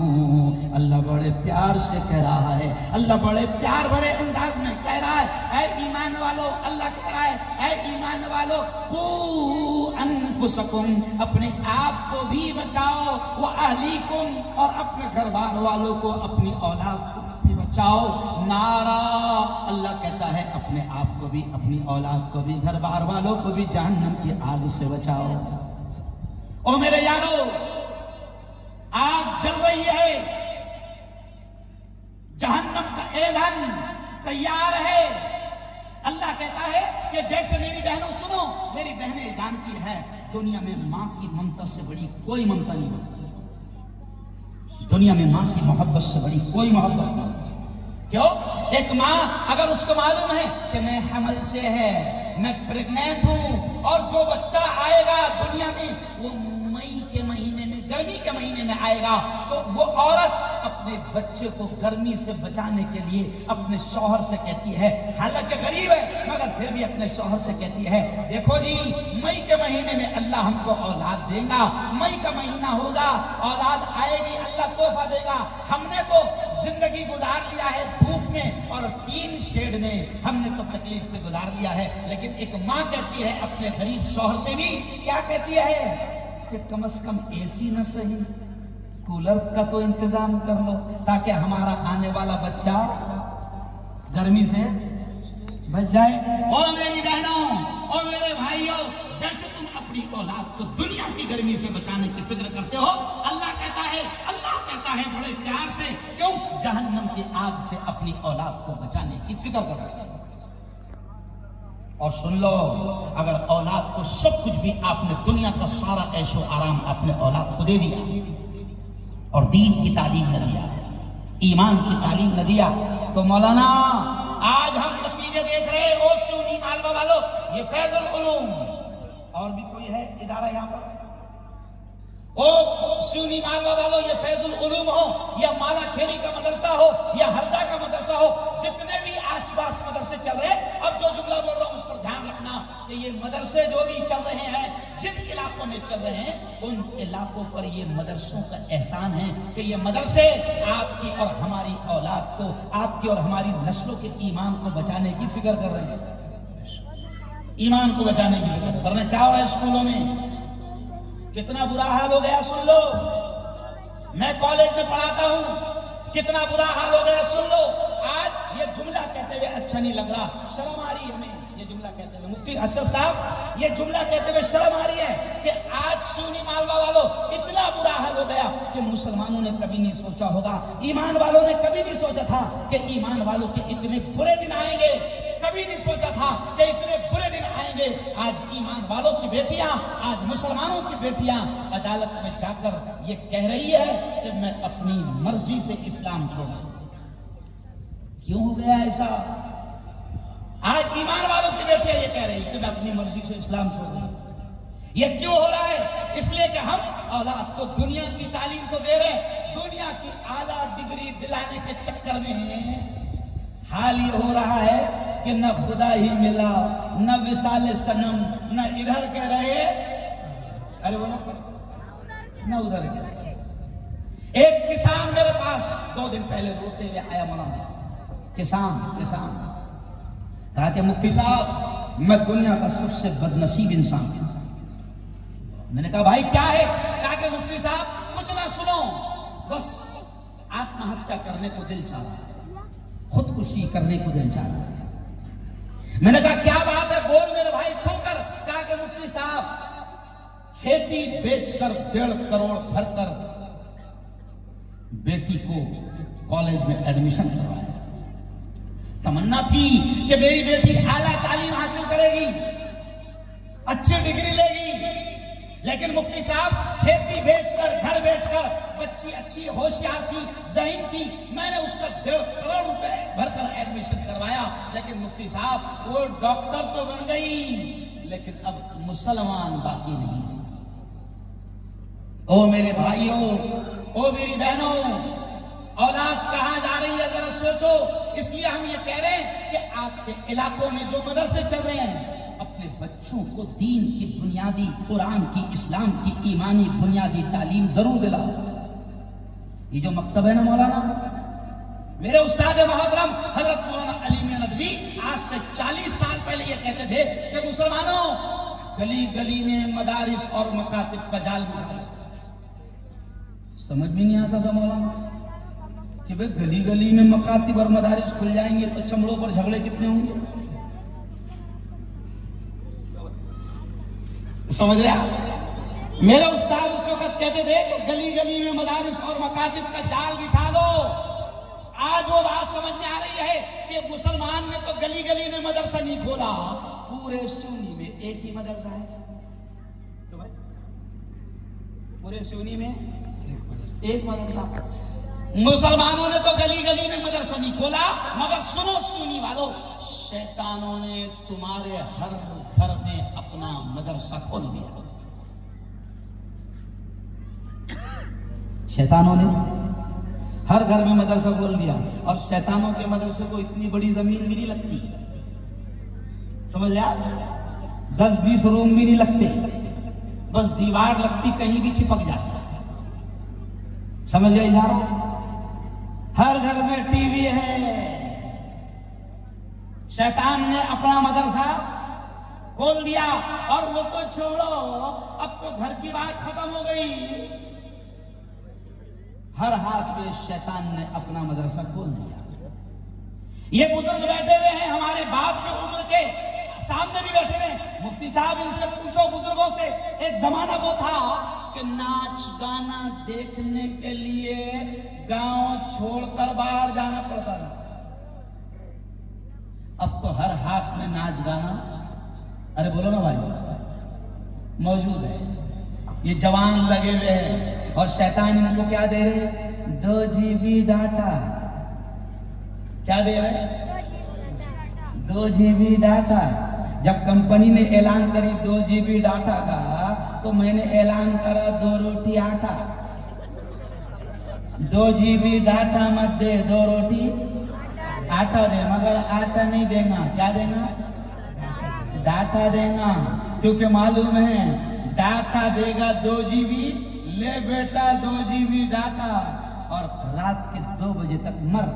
अल्लाह बड़े प्यार से कह रहा है, अल्लाह बड़े प्यार भरे अंदाज में कह रहा है, ऐ ईमान वालों, अल्लाह कह रहा है, ऐ ईमान वालों, कू अनफुसकुम, अपने आप को भी बचाओ, व अहलीकुम, और अपने घर बार वालों को, अपनी औलाद को भी बचाओ। नारा, अल्लाह कहता है अपने आप को भी, अपनी औलाद को भी, घर बार वालों को भी जहन्नम की आग से बचाओ। ओ मेरे यारो, आग जल रही है, जहन्नम का ईंधन तैयार है। अल्लाह कहता है कि जैसे मेरी बहनों सुनो, मेरी बहनें जानती है दुनिया में मां की ममता से बड़ी कोई ममता नहीं होती। दुनिया में मां की मोहब्बत से बड़ी कोई मोहब्बत नहीं होती। क्यों? एक मां अगर उसको मालूम है कि मैं हमल से है, मैं प्रेग्नेंट हूं, और जो बच्चा आएगा दुनिया में वो मई के महीने में, गर्मी के महीने में आएगा, तो वो औरत अपने बच्चे को गर्मी से बचाने के लिए अपने शौहर से कहती है, हालांकि गरीब है मगर फिर भी अपने शौहर से कहती है, देखो जी मई के महीने में अल्लाह हमको औलाद देगा, मई का महीना होगा, औलाद आएगी, अल्लाह तोहफा देगा। हमने तो जिंदगी गुजार लिया है धूप में और टीन शेड में, हमने तो तकलीफ से गुजार लिया है। लेकिन एक माँ कहती है अपने गरीब शौहर से भी, क्या कहती है कि कम से कम एसी न सही, कूलर का तो इंतजाम कर लो, ताकि हमारा आने वाला बच्चा गर्मी से बच जाए। और मेरी बहनों और मेरे भाइयों, जैसे तुम अपनी औलाद को दुनिया की गर्मी से बचाने की फिक्र करते हो, अल्लाह कहता है बड़े प्यार से कि उस जहन्नम की आग से अपनी औलाद को बचाने की फिक्र करो। और सुन लो, अगर औलाद को सब कुछ भी आपने दुनिया का सारा ऐशो आराम अपने औलाद को दे दिया और दीन की तालीम न दिया, ईमान की तालीम न दिया, तो मौलाना आज हम नतीजे देख रहे हैं। ओ सुन्नी मालवा वालों, ये फैजुल उलूम, और भी कोई है इदारा यहाँ पर? ओ सुन्नी मालवा वालों, ये फैजुल उलूम हो या माला खेड़ी का मदरसा हो या हरदा का मदरसा हो, जितने भी आसपास मदरसे चल रहे, अब जो जुमला बोल रहा हूं उस पर ध्यान रखना। कि ये मदरसे जो भी चल रहे हैं, जिन इलाकों में चल रहे हैं, उन इलाकों पर ये मदरसों का एहसान है कि ये मदरसे आपकी और हमारी औलाद को, आपकी और हमारी नस्लों के ईमान को बचाने की फिक्र कर रहे हैं। ईमान को बचाने की फिक्र। वरना क्या हो रहा है स्कूलों में, कितना बुरा हाल हो गया सुन लो। मैं कॉलेज में पढ़ाता हूं, कितना बुरा हाल हो गया सुन लो। आज ये जुमला कहते हुए अच्छा नहीं लग रहा, शर्म आ रही है हमें ये जुमला कहते हुए। मुफ्ती अशरफ साहब, ये जुमला कहते हुए शर्म आ रही है कि आज सुन्नी मालवा वालों इतना बुरा हाल हो गया कि मुसलमानों ने कभी नहीं सोचा होगा, ईमान वालों ने कभी नहीं सोचा था कि ईमान वालों के इतने बुरे दिन आएंगे, कभी नहीं सोचा था कि इतने बुरे दिन आएंगे। आज ईमान वालों की बेटियां, आज मुसलमानों की बेटियां अदालत में जाकर ये कह रही है कि मैं अपनी मर्जी से इस्लाम छोड़ा। क्यों हो गया ऐसा? आज ईमान वालों की बेटियां ये कह रही कि मैं अपनी मर्जी से इस्लाम छोड़ रही हूं। ये क्यों हो रहा है? इसलिए कि हम औलाद को दुनिया की तालीम तो दे रहे, दुनिया की आला डिग्री दिलाने के चक्कर में हाल ये हो रहा है कि न खुदा ही मिला, न विसाले सनम, न इधर के रहे, अरे बोला न उधर के। एक किसान मेरे पास 2 दिन पहले रोते हुए आया, मना किसान कहा कि मुफ्ती साहब मैं दुनिया का सबसे बदनसीब इंसान हूं। मैंने कहा भाई क्या है? कहा कि मुफ्ती साहब कुछ ना सुनो, बस आत्महत्या करने को दिल चाह रहा है, खुदकुशी करने को दिल चाह रहा है। मैंने कहा क्या बात है, बोल मेरे भाई खुलकर। कहा कि मुफ्ती साहब खेती बेचकर 1.5 करोड़ भरकर बेटी को कॉलेज में एडमिशन करवाया। तमन्ना थी कि मेरी बेटी आला तालीम हासिल करेगी, अच्छी डिग्री लेगी, लेकिन मुफ्ती साहब खेती बेचकर, घर बेचकर, बच्ची अच्छी होशियार थी, ज़हीन थी, मैंने उसका 1.5 करोड़ रुपए भरकर एडमिशन करवाया। लेकिन मुफ्ती साहब वो डॉक्टर तो बन गई, लेकिन अब मुसलमान बाकी नहीं। ओ मेरे भाइयों, ओ मेरी बहनों, औलाद कहां जा रही है जरा सोचो। इसलिए हम ये कह रहे हैं कि आपके इलाकों में जो मदरसे चल रहे हैं, अपने बच्चों को दीन की बुनियादी, कुरान की, इस्लाम की ईमानी बुनियादी तालीम जरूर दिलाओ। ये जो मकतब है ना मौलाना, मेरे उस्ताद मोहतरम हजरत मौलाना अली मियां नदवी आज से 40 साल पहले ये कहते थे कि मुसलमानों गली गली में मदारिस और मकातिब का जाल बिछा। समझ में नहीं आता था मौलाना कि भाई गली गली में मकातिब और मदारिस खुल जाएंगे तो चमड़ों पर झगड़े कितने होंगे। समझ रहे आप? मेरे उस्ताद उस वक्त कहते थे कि गली गली में मदारिस और मकातिब का जाल बिछा दो। आज वो बात समझ में आ रही है कि मुसलमान ने तो गली गली में मदरसा नहीं खोला, पूरे सुन्नी में एक ही मदरसा है। तो भाई पूरे सुन्नी में एक मदरसा। मुसलमानों ने तो गली गली में मदरसा नहीं खोला, मगर सुनो सुन्नी वालों, शैतानों ने तुम्हारे हर घर में अपना मदरसा खोल दिया। शैतानों ने हर घर में मदरसा खोल दिया, और शैतानों के मदरसे को इतनी बड़ी जमीन भी नहीं लगती। समझ लिया? 10-20 रूम भी नहीं लगते, बस दीवार लगती, कहीं भी चिपक जाता। समझ गए इशारा? हर घर में टीवी है। शैतान ने अपना मदरसा खोल दिया। और वो तो छोड़ो, अब तो घर की बात खत्म हो गई, हर हाथ में शैतान ने अपना मदरसा खोल दिया। ये बुजुर्ग बैठे हुए हैं, हमारे बाप के उम्र के, सामने भी बैठे हुए। मुफ्ती साहब इनसे पूछो बुजुर्गों से, एक जमाना वो था कि नाच गाना देखने के लिए गांव छोड़कर बाहर जाना पड़ता था। अब तो हर हाथ में नाच गाना, अरे बोलो ना भाई, मौजूद है। ये जवान लगे हुए हैं और शैतान इनको क्या दे रहे? 2 GB डाटा। क्या दे रहे? 2 GB डाटा। जब कंपनी ने ऐलान करी 2 GB डाटा का, तो मैंने ऐलान करा 2 रोटी आटा। 2 GB डाटा मत दे, 2 रोटी आटा दे, मगर आटा नहीं देना। क्या देना? डाटा देना, क्योंकि मालूम है डाटा देगा 2 GB, ले बेटा 2 GB डाटा, और रात के 2 बजे तक मर।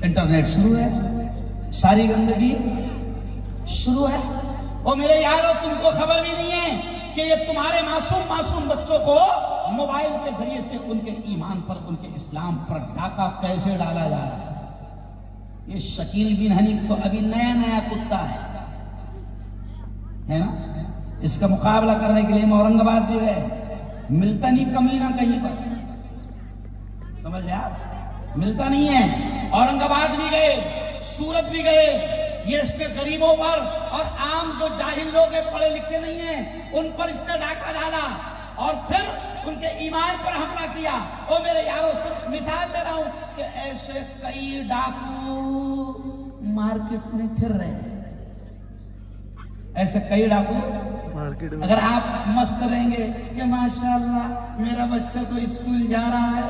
इंटरनेट शुरू है, सारी गंदगी शुरू है। और मेरे यारों, तुमको खबर भी नहीं है कि ये तुम्हारे मासूम बच्चों को मोबाइल के जरिए से उनके ईमान पर, उनके इस्लाम पर डाका कैसे डाला जा रहा है। ये शकील बिन हनीफ तो अभी नया कुत्ता है ना। इसका मुकाबला करने के लिए हम औरंगाबाद भी गए, मिलता नहीं कमीना कहीं पर, समझ गए आप, मिलता नहीं है। औरंगाबाद भी गए, सूरत भी गए, ये इसके गरीबों पर और आम जो जाहिल लोग हैं, पढ़े लिखे नहीं हैं, उन पर इसने डाका डाला और फिर उनके ईमान पर हमला किया। और मेरे यारों, सिर्फ मिसाल दे रहा हूं कि ऐसे कई डाकू मार्केट में फिर रहे हैं, ऐसे कई डाकू मार्केट में। अगर आप मस्त रहेंगे कि माशाल्लाह मेरा बच्चा तो स्कूल जा रहा है,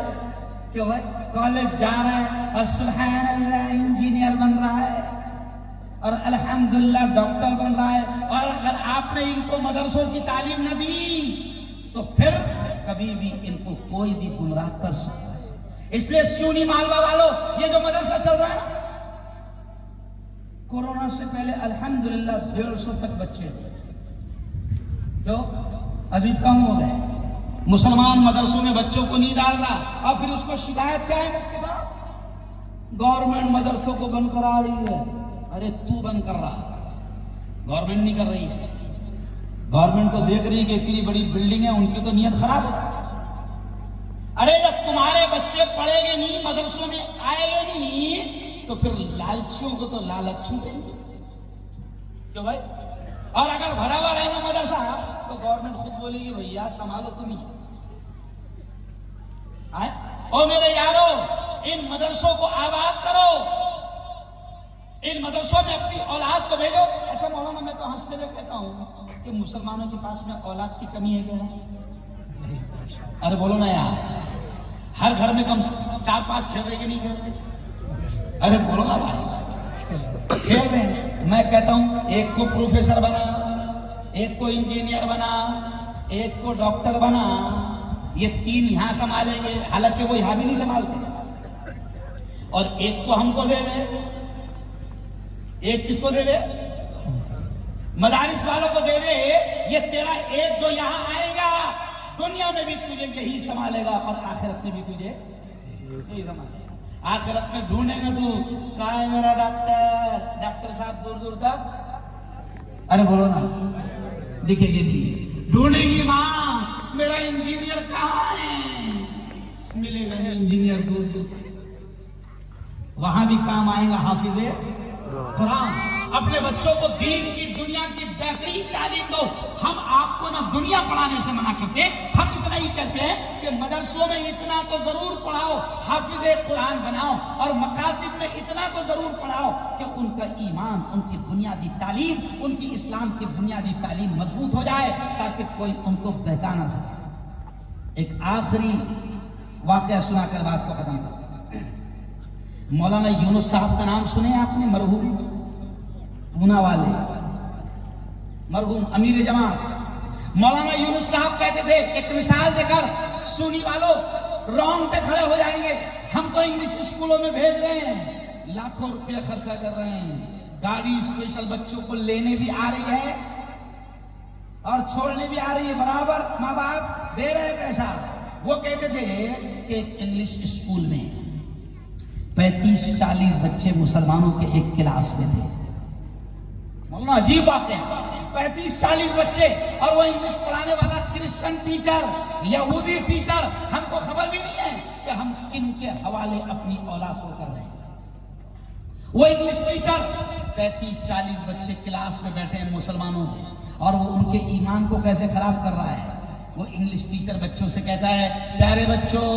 क्यों है, कॉलेज जा रहा है और सुभान अल्लाह इंजीनियर बन रहा है और अल्हम्दुलिल्लाह डॉक्टर बन रहा है, और अगर आपने इनको मदरसों की तालीम न दी तो फिर कभी भी इनको कोई भी गुमराह कर सकता है। इसलिए सुन्नी मालवा वालों, ये जो मदरसा चल रहा है ना, कोरोना से पहले अल्हम्दुलिल्लाह 150 तक बच्चे थे, तो अभी कम हो गए। मुसलमान मदरसों में बच्चों को नहीं डाल रहा, और फिर उसको शिकायत क्या है मुफ्ती साहब, गवर्नमेंट मदरसों को बंद करा रही है। अरे तू बंद कर रहा, गवर्नमेंट नहीं कर रही है। गवर्नमेंट तो देख रही है कि इतनी बड़ी बिल्डिंग है, उनकी तो नीयत खराब है। अरे जब तुम्हारे बच्चे पढ़ेंगे नहीं, मदरसों में आएंगे नहीं, तो फिर लालचियों को तो लालच छूटेंगे, क्यों भाई। और अगर भरा हुआ रहेगा मदरसा तो गवर्नमेंट खुद बोलेगी भैया संभालो तुम ही। और मेरे यारों, इन मदरसों को आबाद करो, इन मदरसों में अपनी औलाद को भेजो। अच्छा मौलाना, मैं तो हंसते हुए कहता हूँ कि मुसलमानों के पास में औलाद की कमी है क्या? अरे बोलो ना यार, हर घर में कम से 4-5 खेल रहे कि नहीं खेल रहे? अरे बोलो ना भाई, खेल रहे हैं। मैं कहता हूं एक को प्रोफेसर बना, एक को इंजीनियर बना, एक को डॉक्टर बना, ये 3 यहां संभालेंगे, हालांकि वो यहां भी नहीं संभालते, और एक को हमको दे दे। एक किसको दे दे? मदारिस वालों को दे दे। ये तेरा एक जो यहां आएगा, दुनिया में भी तुझे यही संभालेगा और आखिरत में भी तुझे यही संभालेगा। आखिरत में ढूंढेगा तू, कहाँ है मेरा डॉक्टर, डॉक्टर साहब दूर दूर तक। अरे बोलो ना, दिखेगी नहीं। ढूंढेगी माँ, मेरा इंजीनियर कहाँ है, मिलेगा नहीं इंजीनियर दूर दूर तक। वहां भी काम आएगा हाफिज़े कुरान। अपने बच्चों को दीन की, दुनिया की बेहतरीन तालीम दो। हम आपको ना दुनिया पढ़ाने से मना करते, हम इतना ही कहते हैं कि मदरसों में इतना तो जरूर पढ़ाओ, हाफिज़े कुरान बनाओ, और मकातिब में इतना तो जरूर पढ़ाओ कि उनका ईमान, उनकी बुनियादी तालीम, उनकी इस्लाम की बुनियादी तालीम मजबूत हो जाए, ताकि कोई उनको बहका ना सके। एक आखिरी वाकया सुनाकर बात को खत्म कर। मौलाना यूनुस साहब का नाम सुने आपने? मरहूम पूना वाले, मरहूम अमीर जमात मौलाना यूनुस साहब कहते थे, एक मिसाल देकर सुन्नी वालों रोंगटे खड़े हो जाएंगे, हम तो इंग्लिश स्कूलों में भेज रहे हैं, लाखों रुपया खर्चा कर रहे हैं, गाड़ी स्पेशल बच्चों को लेने भी आ रही है और छोड़ने भी आ रही है, बराबर माँ बाप दे रहे हैं पैसा। वो कहते थे कि एक इंग्लिश स्कूल में 35-40 बच्चे मुसलमानों के एक क्लास में थे। अजीब बात है, 35-40 बच्चे, और वो इंग्लिश पढ़ाने वाला क्रिश्चियन टीचर, यहूदी टीचर। हमको खबर भी नहीं है कि हम किन के हवाले अपनी औलाद को कर रहे हैं। वो इंग्लिश टीचर 35-40 बच्चे क्लास में बैठे हैं मुसलमानों से, और वो उनके ईमान को कैसे खराब कर रहा है। वो इंग्लिश टीचर बच्चों से कहता है, प्यारे बच्चों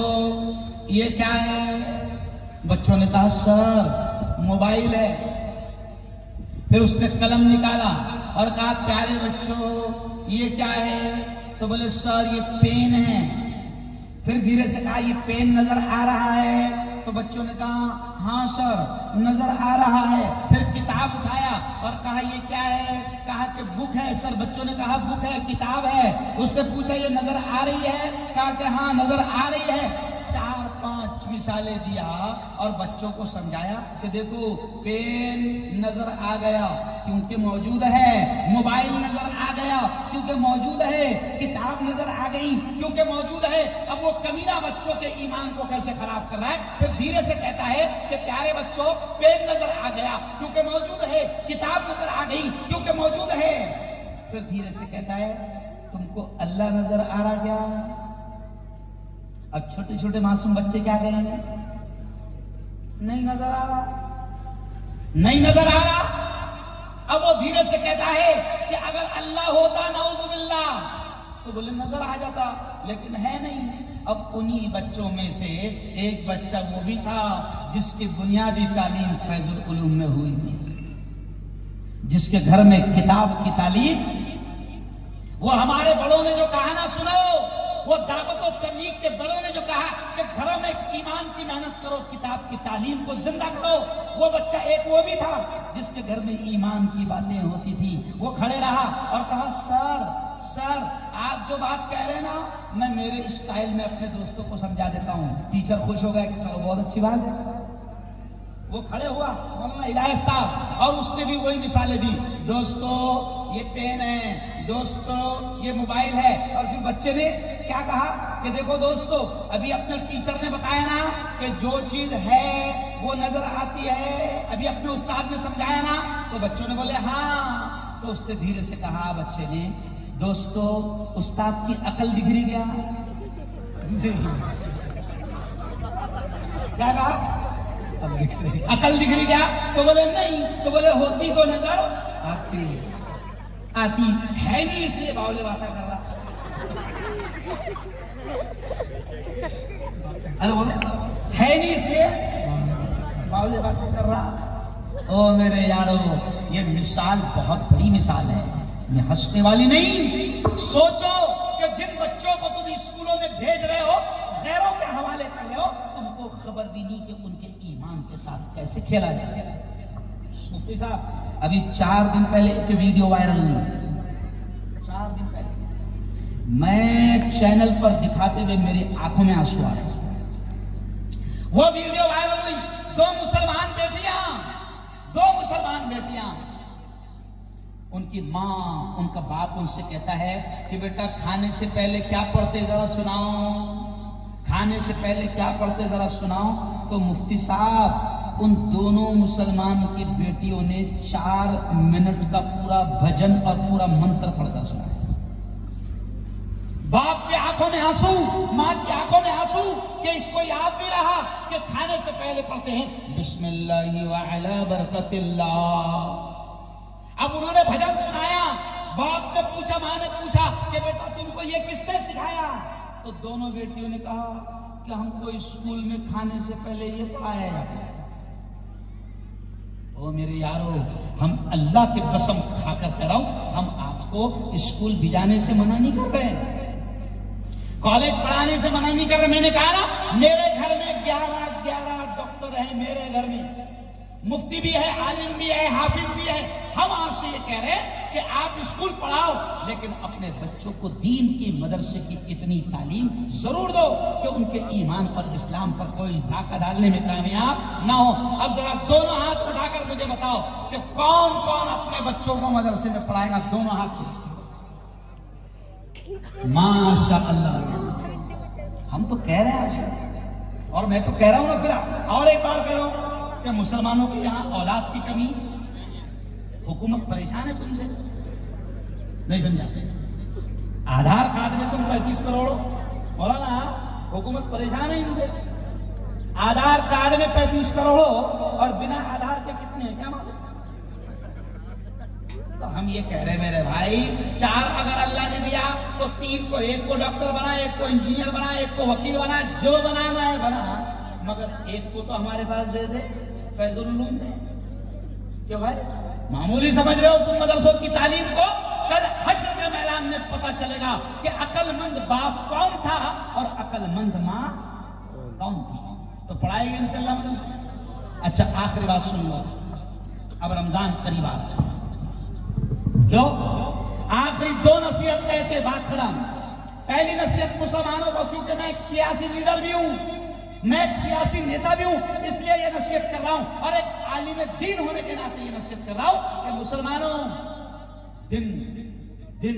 ये क्या है? बच्चों ने कहा सर मोबाइल है। फिर उसने कलम निकाला और कहा, प्यारे बच्चों ये क्या है? तो बोले सर ये पेन है। फिर धीरे से कहा, ये पेन नजर आ रहा है? तो तो बच्चों ने कहा हाँ सर नजर आ रहा है। फिर किताब उठाया और कहा ये क्या है? कहा कि बुक है सर। बच्चों ने कहा बुक है, किताब है। उसने पूछा ये नजर आ रही है? कहा कि हाँ नजर आ रही है। 4-5 मिसालें दिया और बच्चों को समझाया कि देखो पेन नजर आ गया क्योंकि मौजूद है, मोबाइल नजर आ गया क्योंकि मौजूद है, किताब नजर आ गई क्योंकि मौजूद है। अब वो कमीना बच्चों के ईमान को कैसे खराब कर रहा है। फिर धीरे से कहता है कि प्यारे बच्चों पेन नजर आ गया क्योंकि मौजूद है, किताब नजर आ गई क्योंकि मौजूद है। फिर धीरे से कहता है तुमको अल्लाह नजर आ रहा क्या? अब छोटे छोटे मासूम बच्चे क्या कहेंगे? नहीं नजर आ रहा, नहीं नजर आ रहा। अब वो धीरे से कहता है कि अगर अल्लाह होता नाउजुबिल्लाह तो बोले नजर आ जाता, लेकिन है नहीं। अब उन्हीं बच्चों में से एक बच्चा वो भी था जिसकी बुनियादी तालीम फैजुल उलूम में हुई थी, जिसके घर में किताब की तालीम। वो हमारे बड़ों ने जो कहा ना सुनो, वो दावत और तबलीग के बड़ों ने जो कहा कि घरों में ईमान की मेहनत करो, किताब की तालीम को जिंदा करो, वो बच्चा एक वो भी था जिसके घर में ईमान की बातें होती थी। वो खड़े रहा और कहा सर आप जो बात कह रहे हैं ना, मैं मेरे स्टाइल में अपने दोस्तों को समझा देता हूँ। टीचर खुश हो गए, चलो बहुत अच्छी बात है। वो खड़े हुआ मौलाना हिदायत साहब और उसने भी वही मिसालें दी। दोस्तों ये पेन है, दोस्तों ये मोबाइल है। और फिर बच्चे ने क्या कहा कि देखो दोस्तों अभी अपने टीचर ने बताया ना कि जो चीज है वो नजर आती है, अभी अपने उस्ताद ने समझाया ना। तो बच्चों ने बोले हाँ। तो उसने धीरे से कहा बच्चे ने, दोस्तों उस्ताद की अकल दिख रही क्या? क्या कहा? अकल दिख रही क्या? तो बोले नहीं। तो बोले होती तो नजर आती है नहीं, इसलिए बावले बातें कर रहा। अरे बोले है नहीं इसलिए बावले बातें कर रहा। ओ मेरे यारो, ये मिसाल बहुत बड़ी मिसाल है, ये हंसने वाली नहीं। सोचो कि जिन बच्चों को तुम स्कूलों में भेज रहे हो, गैरों के हवाले कर रहे हो, तुमको खबर भी नहीं कि उनके ईमान के साथ कैसे खेला जाए। मुफ्ती साहब अभी 4 दिन पहले एक वीडियो वायरल हुई। 4 दिन पहले मैं चैनल पर दिखाते हुए मेरी आंखों में आंसू आ रहे। वो वीडियो वायरल हुई, 2 मुसलमान बेटियां, उनकी माँ उनका बाप उनसे कहता है कि बेटा खाने से पहले क्या पढ़ते जरा सुनाओ, खाने से पहले क्या पढ़ते जरा सुनाओ। तो मुफ्ती साहब उन दोनों मुसलमान की बेटियों ने 4 मिनट का पूरा भजन और पूरा मंत्र पढ़कर सुनाया। बाप की आंखों में आंसू, माँ की आंखों में आंसू कि इसको याद भी रहा कि खाने से पहले पढ़ते हैं बिस्मिल्लाहि व अला बरकतिल्लाह। अब उन्होंने भजन सुनाया। बाप ने पूछा, माँ ने पूछा कि बेटा तुमको ये किसने सिखाया? तो दोनों बेटियों ने कहा कि हमको स्कूल में खाने से पहले ये पढ़ाया जाता है। ओ मेरे यारो, हम अल्लाह की कसम खाकर कह रहा हूं, हम आपको स्कूल भिजाने से मना नहीं कर रहे, कॉलेज पढ़ाने से मना नहीं कर रहे। मैंने कहा ना मेरे घर में 11 डॉक्टर हैं, मेरे घर में मुफ्ती भी है, आलिम भी है, हाफिज भी है। हम आपसे ये कह रहे हैं कि आप स्कूल पढ़ाओ, लेकिन अपने बच्चों को दीन की मदरसे की इतनी तालीम जरूर दो कि उनके ईमान और इस्लाम पर कोई धाका डालने में कामयाब ना हो। अब जरा दोनों हाथ उठाकर मुझे बताओ कि कौन कौन अपने बच्चों को मदरसे में पढ़ाएगा? दोनों हाथ उठाओ। माशाअल्लाह। हम तो कह रहे हैं आपसे, और मैं तो कह रहा हूं ना, फिर और एक बार कह रहा हूं कि मुसलमानों की यहाँ औलाद की कमी, हुकूमत परेशान है तुमसे, नहीं समझा? आधार कार्ड में तुम 35 करोड़, मौलाना हुकूमत परेशान है इनसे। आधार कार्ड में 35 करोड़ और बिना आधार के कितने हैं क्या मालूम? तो हम ये कह रहे हैं मेरे भाई, 4 अगर अल्लाह ने दिया तो 3 को, एक को डॉक्टर बना, एक को इंजीनियर बना, एक को वकील बना, जो बनाना है बना, मगर एक को तो हमारे पास दे दे, फैजुल उलूम दे। क्यों भाई मामूली समझ रहे हो तुम मदरसों की तालीम को? कल हश्र के मैदान में पता चलेगा कि अकलमंद बाप कौन था और अकलमंद माँ कौन थी। तो पढ़ाएंगे इंशाल्लाह मदरसा। अच्छा आखिरी बात सुन लो, अब रमजान करीब आ रहा है, क्यों आखिरी 2 नसीहत कहते बात खत्म। पहली नसीहत मुसलमानों को, क्योंकि मैं एक सियासी लीडर भी हूं, मैं एक सियासी नेता भी हूं, इसलिए ये नसीहत कर रहा हूं, और एक आलिम दीन होने के नाते ये नसीहत कर रहा हूं कि मुसलमानों दिन दिन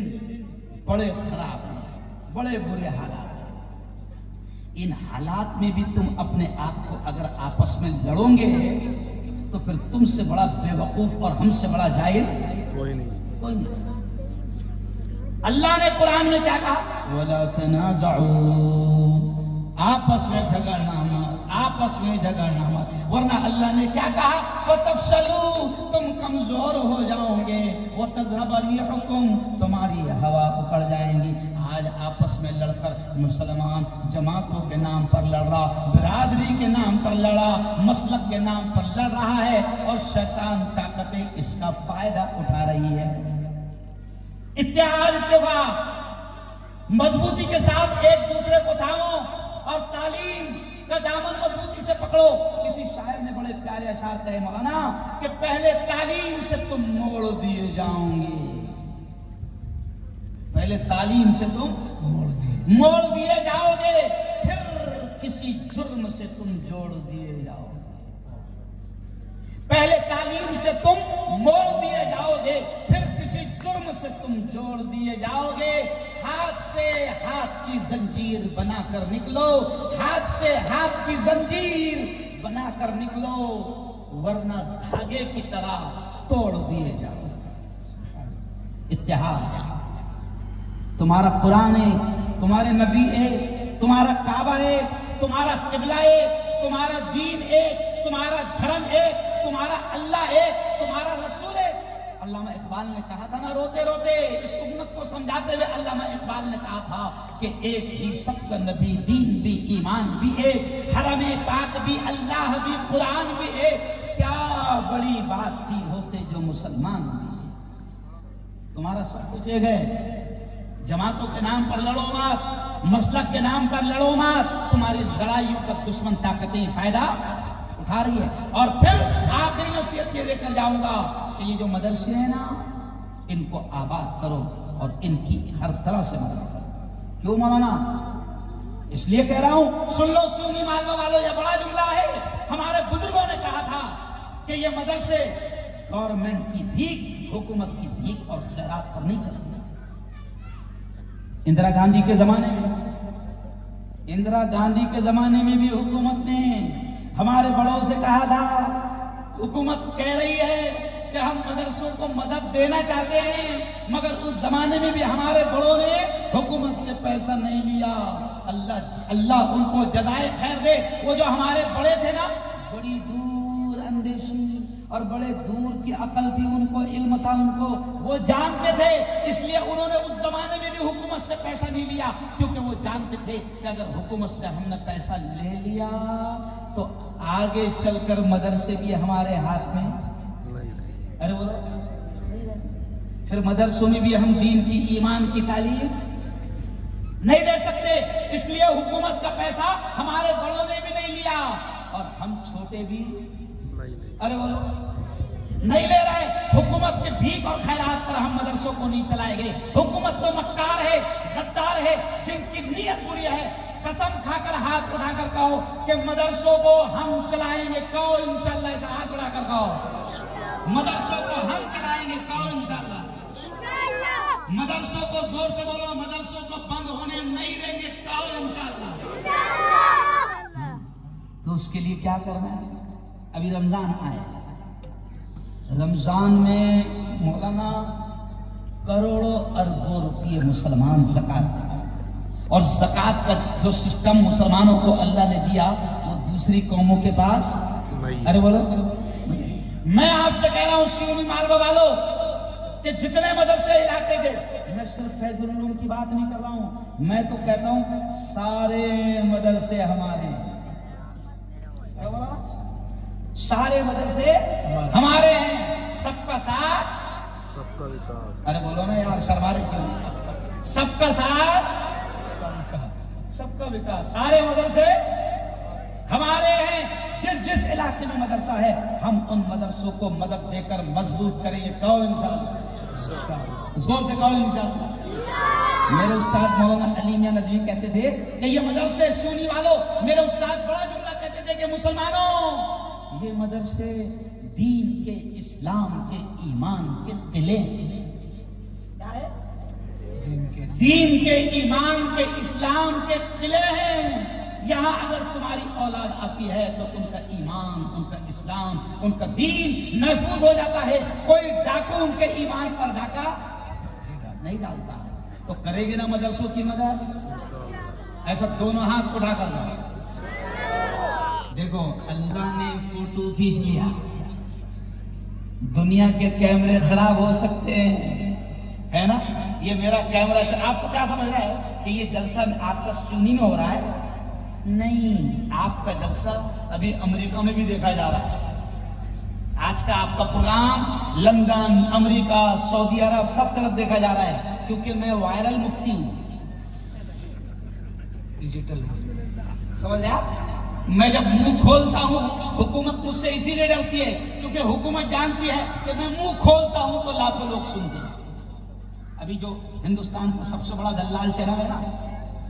बड़े खराब हैं, बड़े बुरे हालात। इन हालात में भी तुम अपने आप को अगर आपस में लड़ोगे तो फिर तुमसे बड़ा बेवकूफ और हमसे बड़ा जाहिल कोई नहीं। अल्लाह ने कुरान में क्या कहा? वला तनाज़उ, आपस में झगड़ना मत, आपस में झगड़ना मत, वरना अल्लाह ने क्या कहा? फतफशलू, तुम कमजोर हो जाओगे, वो तज़हब रिहुकुम, तुम्हारी हवा उकड़ जाएंगी। आज आपस में लड़कर मुसलमान जमातों के नाम पर लड़ रहा, बिरादरी के नाम पर लड़ा, मसलक के नाम पर लड़ रहा है, और शैतान ताकतें इसका फायदा उठा रही है। इत्तेहाद इत्तेफाक, मजबूती के साथ एक दूसरे को थामो और तालीम का दामन मजबूती से पकड़ो। किसी शायर ने बड़े प्यारे अशार कहे मौलाना कि पहले तालीम से तुम मोड़ दिए जाओगे, पहले तालीम से तुम मोड़ दिए जाओगे, फिर किसी जुर्म से तुम जोड़ दिए जाओगे। पहले तालीम से तुम मोड़ दिए जाओगे, फिर किसी जुर्म से तुम जोड़ दिए जाओगे। हाथ से हाथ की जंजीर बनाकर निकलो, हाथ से हाथ की जंजीर बनाकर निकलो, वरना धागे की तरह तोड़ दिए जाओ। इतिहास तुम्हारा कुरान है, तुम्हारे नबी है, तुम्हारा काबा है, तुम्हारा किबला है, तुम्हारा दीन है, तुम्हारा धर्म है, तुम्हारा अल्लाह है, तुम्हारा रसूल है। अल्लामा इकबाल ने कहा था ना, रोते रोते इस उम्मत को समझाते हुए अल्लामा इकबाल ने कहा था कि एक ही सबका नबी, दीन भी, ईमान भी है, हरम पाक भी, अल्लाह भी, कुरान भी है। क्या बड़ी बात थी होते जो मुसलमान भी। तुम्हारा सब कुछ एक है, जमातों के नाम पर लड़ो मत, मसलक के नाम पर लड़ो मत, तुम्हारी लड़ाइयों का दुश्मन ताकतें फायदा उठा रही है। और फिर आखिरी नसीहत ये देकर जाऊंगा कि ये जो मदरसे हैं ना, इनको आबाद करो और इनकी हर तरह से मदद करो। क्यों मौलाना? इसलिए कह रहा हूं, सुन लो सुन्नी मालवा वालों, ये बड़ा जुमला है। हमारे बुजुर्गों ने कहा था कि ये मदरसे गवर्नमेंट की भीख, हुकूमत की भीख और खैरात पर नहीं चलेंगे। इंदिरा गांधी के जमाने में, इंदिरा गांधी के जमाने में भी हुकूमत ने हमारे बड़ों से कहा था, हुकूमत कह रही है कि हम मदरसों को मदद देना चाहते हैं, मगर उस जमाने में भी हमारे बड़ों ने हुकूमत से पैसा नहीं लिया। अल्लाह उनको जज़ाए खैर दे। वो जो हमारे बड़े थे ना, बड़ी दूर अंदेशी और बड़े दूर की अकल थी उनको, इल्म था उनको, वो जानते थे, इसलिए उन्होंने उस जमाने में भी हुकूमत से पैसा नहीं लिया, क्योंकि वो जानते थे कि अगर हुकूमत से हमने पैसा ले लिया तो आगे चलकर मदरसे भी हमारे हाथ में अरे बोलो, फिर मदरसों में भी हम दीन की, ईमान की तालीम नहीं दे सकते। इसलिए हुकूमत का पैसा हमारे बड़ों ने भी नहीं लिया और हम छोटे भी अरे बोलो नहीं ले रहे। हुकूमत के भीख और खैरात पर हम मदरसों को नहीं चलाएंगे। हुकूमत तो मक्कार है, गद्दार है, जिनकी नीयत बुरी है। कसम खाकर हाथ उठाकर कहो कि मदरसों को हम चलाएंगे। कहो इंशाअल्लाह, ऐसा हाथ उठाकर कहो, मदरसों को हम चलाएंगे। कहो इंशाअल्लाह। मदरसों को जोर से बोलो, मदरसों को बंद होने नहीं देंगे। कहो इंशाअल्लाह। तो उसके लिए क्या करना है? अभी रमजान आए, रमजान में मौलाना करोड़ों अरबों रुपये मुसलमान ज़कात, और ज़कात का जो सिस्टम मुसलमानों को अल्लाह ने दिया वो दूसरी कौमों के पास नहीं। अरे बोलो, मैं आपसे कह रहा हूं सुन्नी मालवा वालों कि जितने मदरसे इलाके के, मैं सिर्फ फैजुल उलूम की बात नहीं कर रहा हूं, मैं तो कहता हूं सारे मदरसे हमारे, सारे मदरसे हमारे हैं। सबका साथ सबका विकास। अरे बोलो ना यार, शर्मा रहे क्यों? सबका साथ सबका विकास। सारे मदरसे हमारे हैं जिस जिस इलाके में मदरसा है, हम उन मदरसों को मदद देकर मजबूत करेंगे। कहो इंशाअल्लाह, जोर से कहो इंशाअल्लाह। मेरे उस्ताद मौलाना अली मियां नदवी कहते थे कि ये मदरसे सुन्नी वालों, मेरे उस्ताद बड़ा जुमला कहते थे कि मुसलमानों, ये मदरसे दीन के, इस्लाम के, ईमान के किले क्या है? दीन के, ईमान के, इस्लाम के किले हैं। यहाँ अगर तुम्हारी औलाद आती है तो उनका ईमान, उनका इस्लाम, उनका दीन महफूज हो जाता है। कोई डाकू उनके ईमान पर डाका नहीं डालता। तो करेगी ना मदरसों की मदद? ऐसा दोनों हाथ उठा कर देखो, अल्लाह ने फोटो खींच लिया। दुनिया के कैमरे खराब हो सकते हैं, है ना? ये मेरा कैमरा, आपको क्या समझ रहा है कि ये जलसा आपका सुन्नी में हो रहा है? नहीं, आपका जलसा अभी अमेरिका में भी देखा जा रहा है। आज का आपका प्रोग्राम लंदन, अमेरिका, सऊदी अरब सब तरफ देखा जा रहा है, क्योंकि मैं वायरल मुफ्ती हूं, डिजिटल। समझ रहे आप? मैं जब मुंह खोलता हूं, हुकूमत मुझसे इसीलिए डरती है क्योंकि हुकूमत जानती है कि मैं मुंह खोलता हूं तो लाखों लोग सुनते हैं। अभी जो हिंदुस्तान का सबसे बड़ा दलाल चैनल है ना,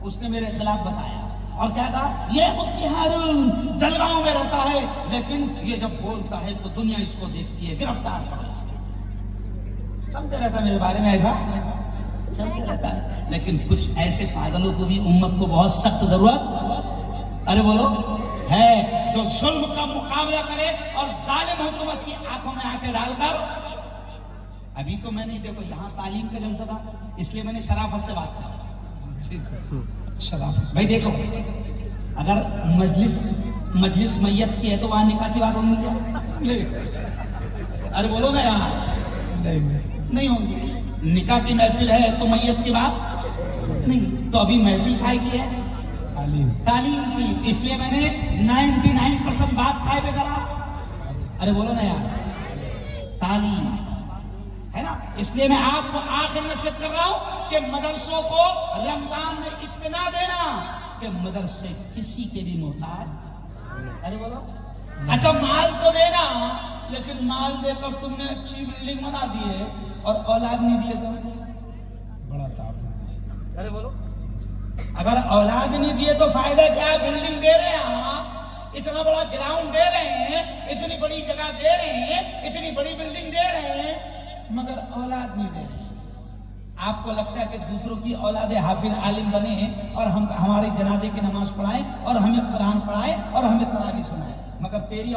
उसने मेरे खिलाफ बताया और क्या कहा, ये मुफ्ती हारून जलगांव में रहता है, लेकिन ये जब बोलता है तो दुनिया इसको देखती है, गिरफ्तार करो इसको। चलते रहता है मेरे बारे में, ऐसा चलते रहता है। लेकिन कुछ ऐसे पागलों को भी उम्मत को बहुत सख्त जरूरत, अरे बोलो, है जो जुल्म का मुकाबला करे और जालिम हुकूमत की आंखों में आंखें डालकर। अभी तो मैंने देखो यहाँ तालीम का जलसा था, इसलिए मैंने शराफत से बात की। शराफत भाई देखो, अगर मजलिस मैयत की है तो वहां निकाह की बात होंगी क्या? अरे बोलो ना यार, नहीं होंगी। निकाह की महफिल है तो मैयत की बात नहीं। तो अभी महफिल काय की है? तालीम की। इसलिए मैंने 99% बात काय पे करा। अरे बोलो ना यार, तालीम है ना। इसलिए मैं आपको आखिर नसीहत कर रहा हूं कि मदरसों को रमजान में इतना देना कि मदरसे किसी के भी मोहताज। अरे बोलो, अच्छा माल तो देना, लेकिन माल देकर तुमने अच्छी बिल्डिंग बना दी है और औलाद नहीं दिए तो बड़ा ताब। अरे बोलो, अगर औलाद नहीं दिए तो फायदा क्या है? बिल्डिंग दे रहे हैं, इतना बड़ा ग्राउंड दे रहे हैं, इतनी बड़ी जगह दे रहे हैं, इतनी बड़ी बिल्डिंग दे रहे हैं, मगर औलाद नहीं दे रहे। आपको लगता है कि दूसरों की औलादे हाफिज आलिम बने और हम हमारे जनाजे की नमाज पढ़ाएं और हमें कुरान पढ़ाएं और हमें तरावी सुनाएं, मगर तेरी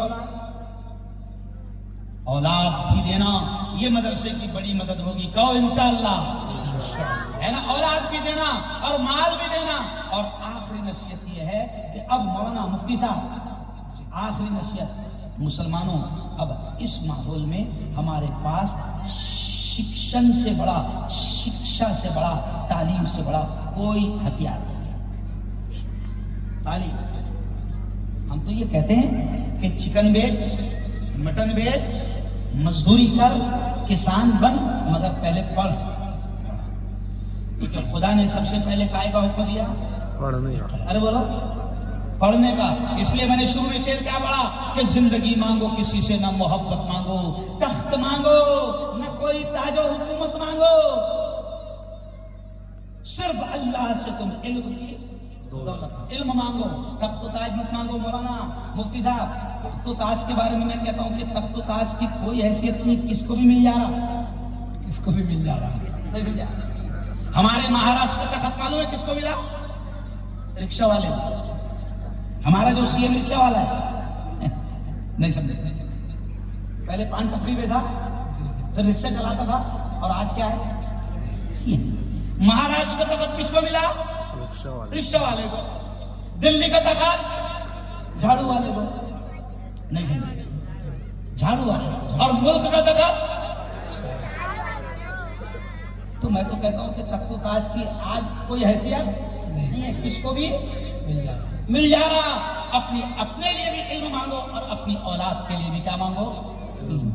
औलाद भी देना, ये मदरसे की बड़ी मदद होगी। कहो इंशाअल्लाह, है ना? औलाद भी देना और माल भी देना। और आखिरी नसीहत ये है कि अब मौलाना मुफ्ती साहब, आखिरी नसीहत मुसलमानों, अब इस माहौल में हमारे पास शिक्षण से बड़ा, शिक्षा से बड़ा, तालीम से बड़ा कोई हथियार नहीं। तालीम। हम तो ये कहते हैं कि चिकन बेच, मटन बेच, मजदूरी कर, किसान बन, मगर पहले पढ़। क्योंकि खुदा ने सबसे पहले काय का हुक्म दिया? पढ़ने का। अरे बोलो, पढ़ने का। इसलिए मैंने शुरू में शेर क्या पढ़ा कि जिंदगी मांगो किसी से, ना मोहब्बत मांगो, तख्त मांगो, न कोई ताजो हुकूमत मांगो, सिर्फ अल्लाह से तुम इल्म की इल्म मांगो, तख्त ताज मत मांगो। मौलाना मुफ्ती साहब, तख्त ताज के बारे में मैं कहता हूँ कि तख्त ताज की कोई हैसियत नहीं, किसको भी मिल जा रहा, किसको भी मिल जा रहा, नहीं मिल जा रहा। हमारे महाराष्ट्र का तख्त मालूम है किसको मिला? रिक्शा वाले। हमारा जो सीएम रिक्शा वाला है, नहीं समझे? पहले पान टपरी पे था, फिर रिक्शा चलाता था, और आज क्या है? सीएम। महाराष्ट्र का तख्त किसको मिला? रिक्शा वाले को। दिल्ली का तख्त झाड़ू वाले को, नहीं समझे? झाड़ू वाले। और मुल्क का तख्त, तो मैं तो कहता हूं कि तख्त ताज की आज कोई हैसियत नहीं है, किसको भी मिल जा रहा। अपने लिए भी इल्म मांगो और अपनी औलाद के लिए भी क्या मांगो?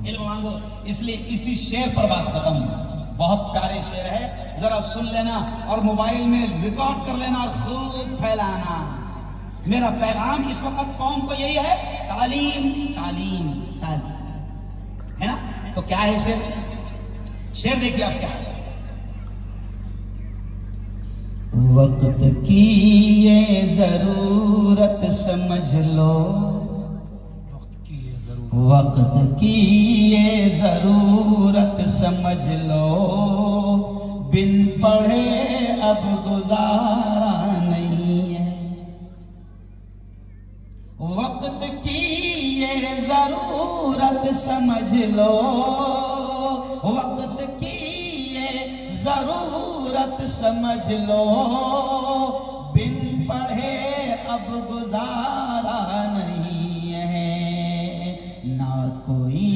इल्म मांगो। इसलिए इसी शेर पर बात खत्म। बहुत प्यारे शेर है, जरा सुन लेना और मोबाइल में रिकॉर्ड कर लेना और खूब फैलाना। मेरा पैगाम इस वक्त कौम को यही है, तालीम तालीम तालीम, है ना। तो क्या है शेर? शेर देखिए आप क्या है। वक्त की ये जरूरत समझ लो, वक्त की ये जरूरत समझ लो, बिन पढ़े अब गुजारा नहीं है। वक्त की ये जरूरत समझ लो, वक्त की ये जरूरत समझ लो, बिन पढ़े अब गुजारा नहीं है। ना कोई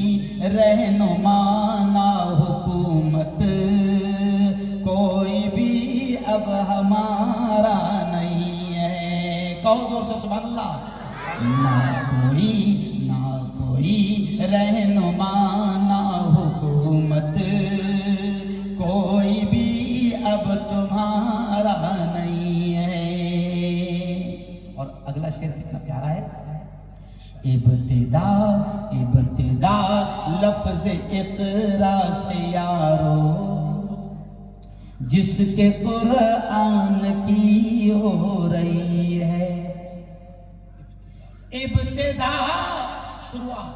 रहनुमा ना हुकूमत, कोई भी अब हमारा नहीं है। कहो जोर से सुभान अल्लाह। ना कोई रहनुमा ना हुकूमत, कोई भी अब तुम्हारा नहीं है। और अगला शेर कितना प्यारा है। इब्तिदा इब्तिदा लफ्ज इक़रा से यारो, जिसके कुरान की हो रही है। इब्तिदा शुरुआत,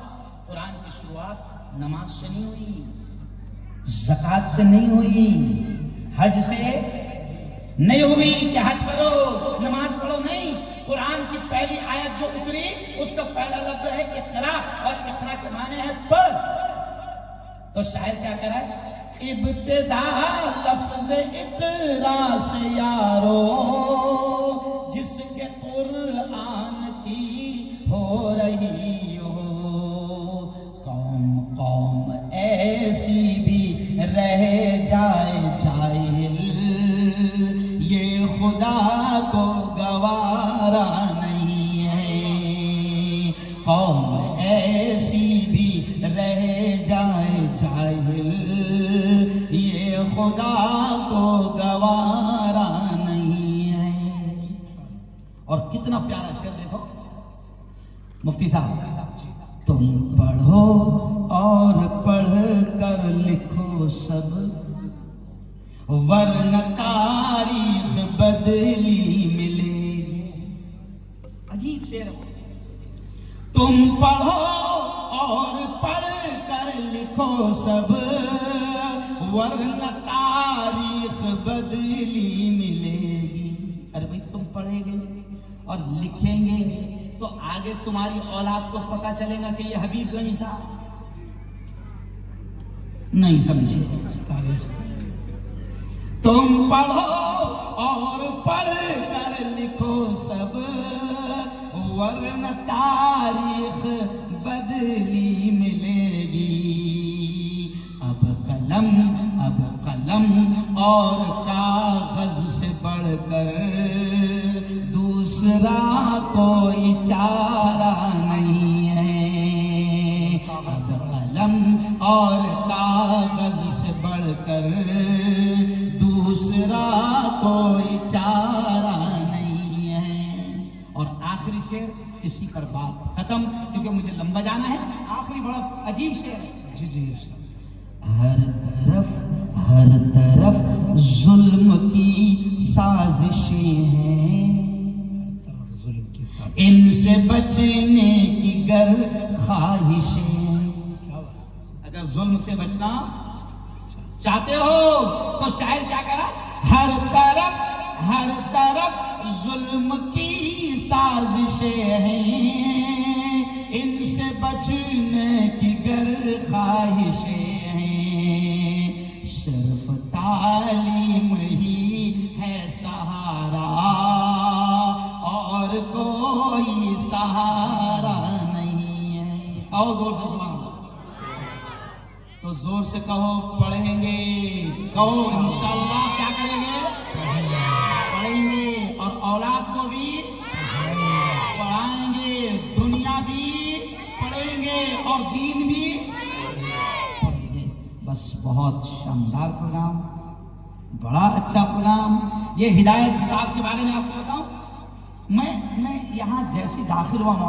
कुरान की शुरुआत नमाज से नहीं हुई, ज़कात से नहीं हुई, हज से नहीं हुई कि हज करो नमाज पढ़ो, नहीं। कुरान की पहली आयत जो उतरी उसका पहला लफ्ज है इक़रा, और इक़रा के माने हैं पढ़। तो शायर क्या कह रहा है? इब्तिदा लफ्ज इक़रा से यारो, जिसके कुरान की हो रही हो। कौम कौम ऐसी भी रह जाए जाहिल, ये खुदा को गवारा नहीं है। कौम ऐसी भी रह जाए जाहिल, ये खुदा को गवारा नहीं है। और कितना प्यारा शेर देखो मुफ्ती साहब। तुम पढ़ो और पढ़ कर लिखो सब, वरना तारीख बदली मिलेगी। अजीब शेर। तुम पढ़ो और पढ़ कर लिखो सब, वरना तारीख बदली मिलेगी। अरे भाई तुम पढ़ेंगे और लिखेंगे तो आगे तुम्हारी औलाद को पता चलेगा कि ये हबीबगंज था। नहीं समझे? तुम पढ़ो और पढ़ कर लिखो सब, वरना तारीख बदली मिलेगी। अब कलम और कागज से बढ़कर दूसरा कोई चारा नहीं है। अब कलम और कागज से बढ़कर दूसरा कोई चारा नहीं है। और आखिरी शेर, इसी पर बात खत्म, क्योंकि मुझे लंबा जाना है। आखिरी बड़ा अजीब शेर है। जी हर तरफ जुल्म की साजिशें हैं, इनसे बचने की गर ख्वाहिशें। अगर जुल्म से बचना चाहते हो तो शायद क्या करा? हर तरफ जुल्म की साजिशें हैं, इनसे बचने की गर ख्वाहिशें हैं। सिर्फ तालीम ही है सहारा, और कोई सहारा नहीं है। और जोर से सुभान अल्लाह। तो जोर से कहो पढ़ेंगे, कहो इंशाअल्लाह क्या करेंगे? पढ़ेंगे। और औलाद को भी पढ़ाएंगे, दुनिया भी पढ़ेंगे और दीन भी पढ़ेंगे। बस बहुत शानदार प्रोग्राम, बड़ा अच्छा प्रोग्राम। ये हिदायत साहब के बारे में आपको बताऊं, मैं यहाँ जैसी दाखिल हुआ मौलाना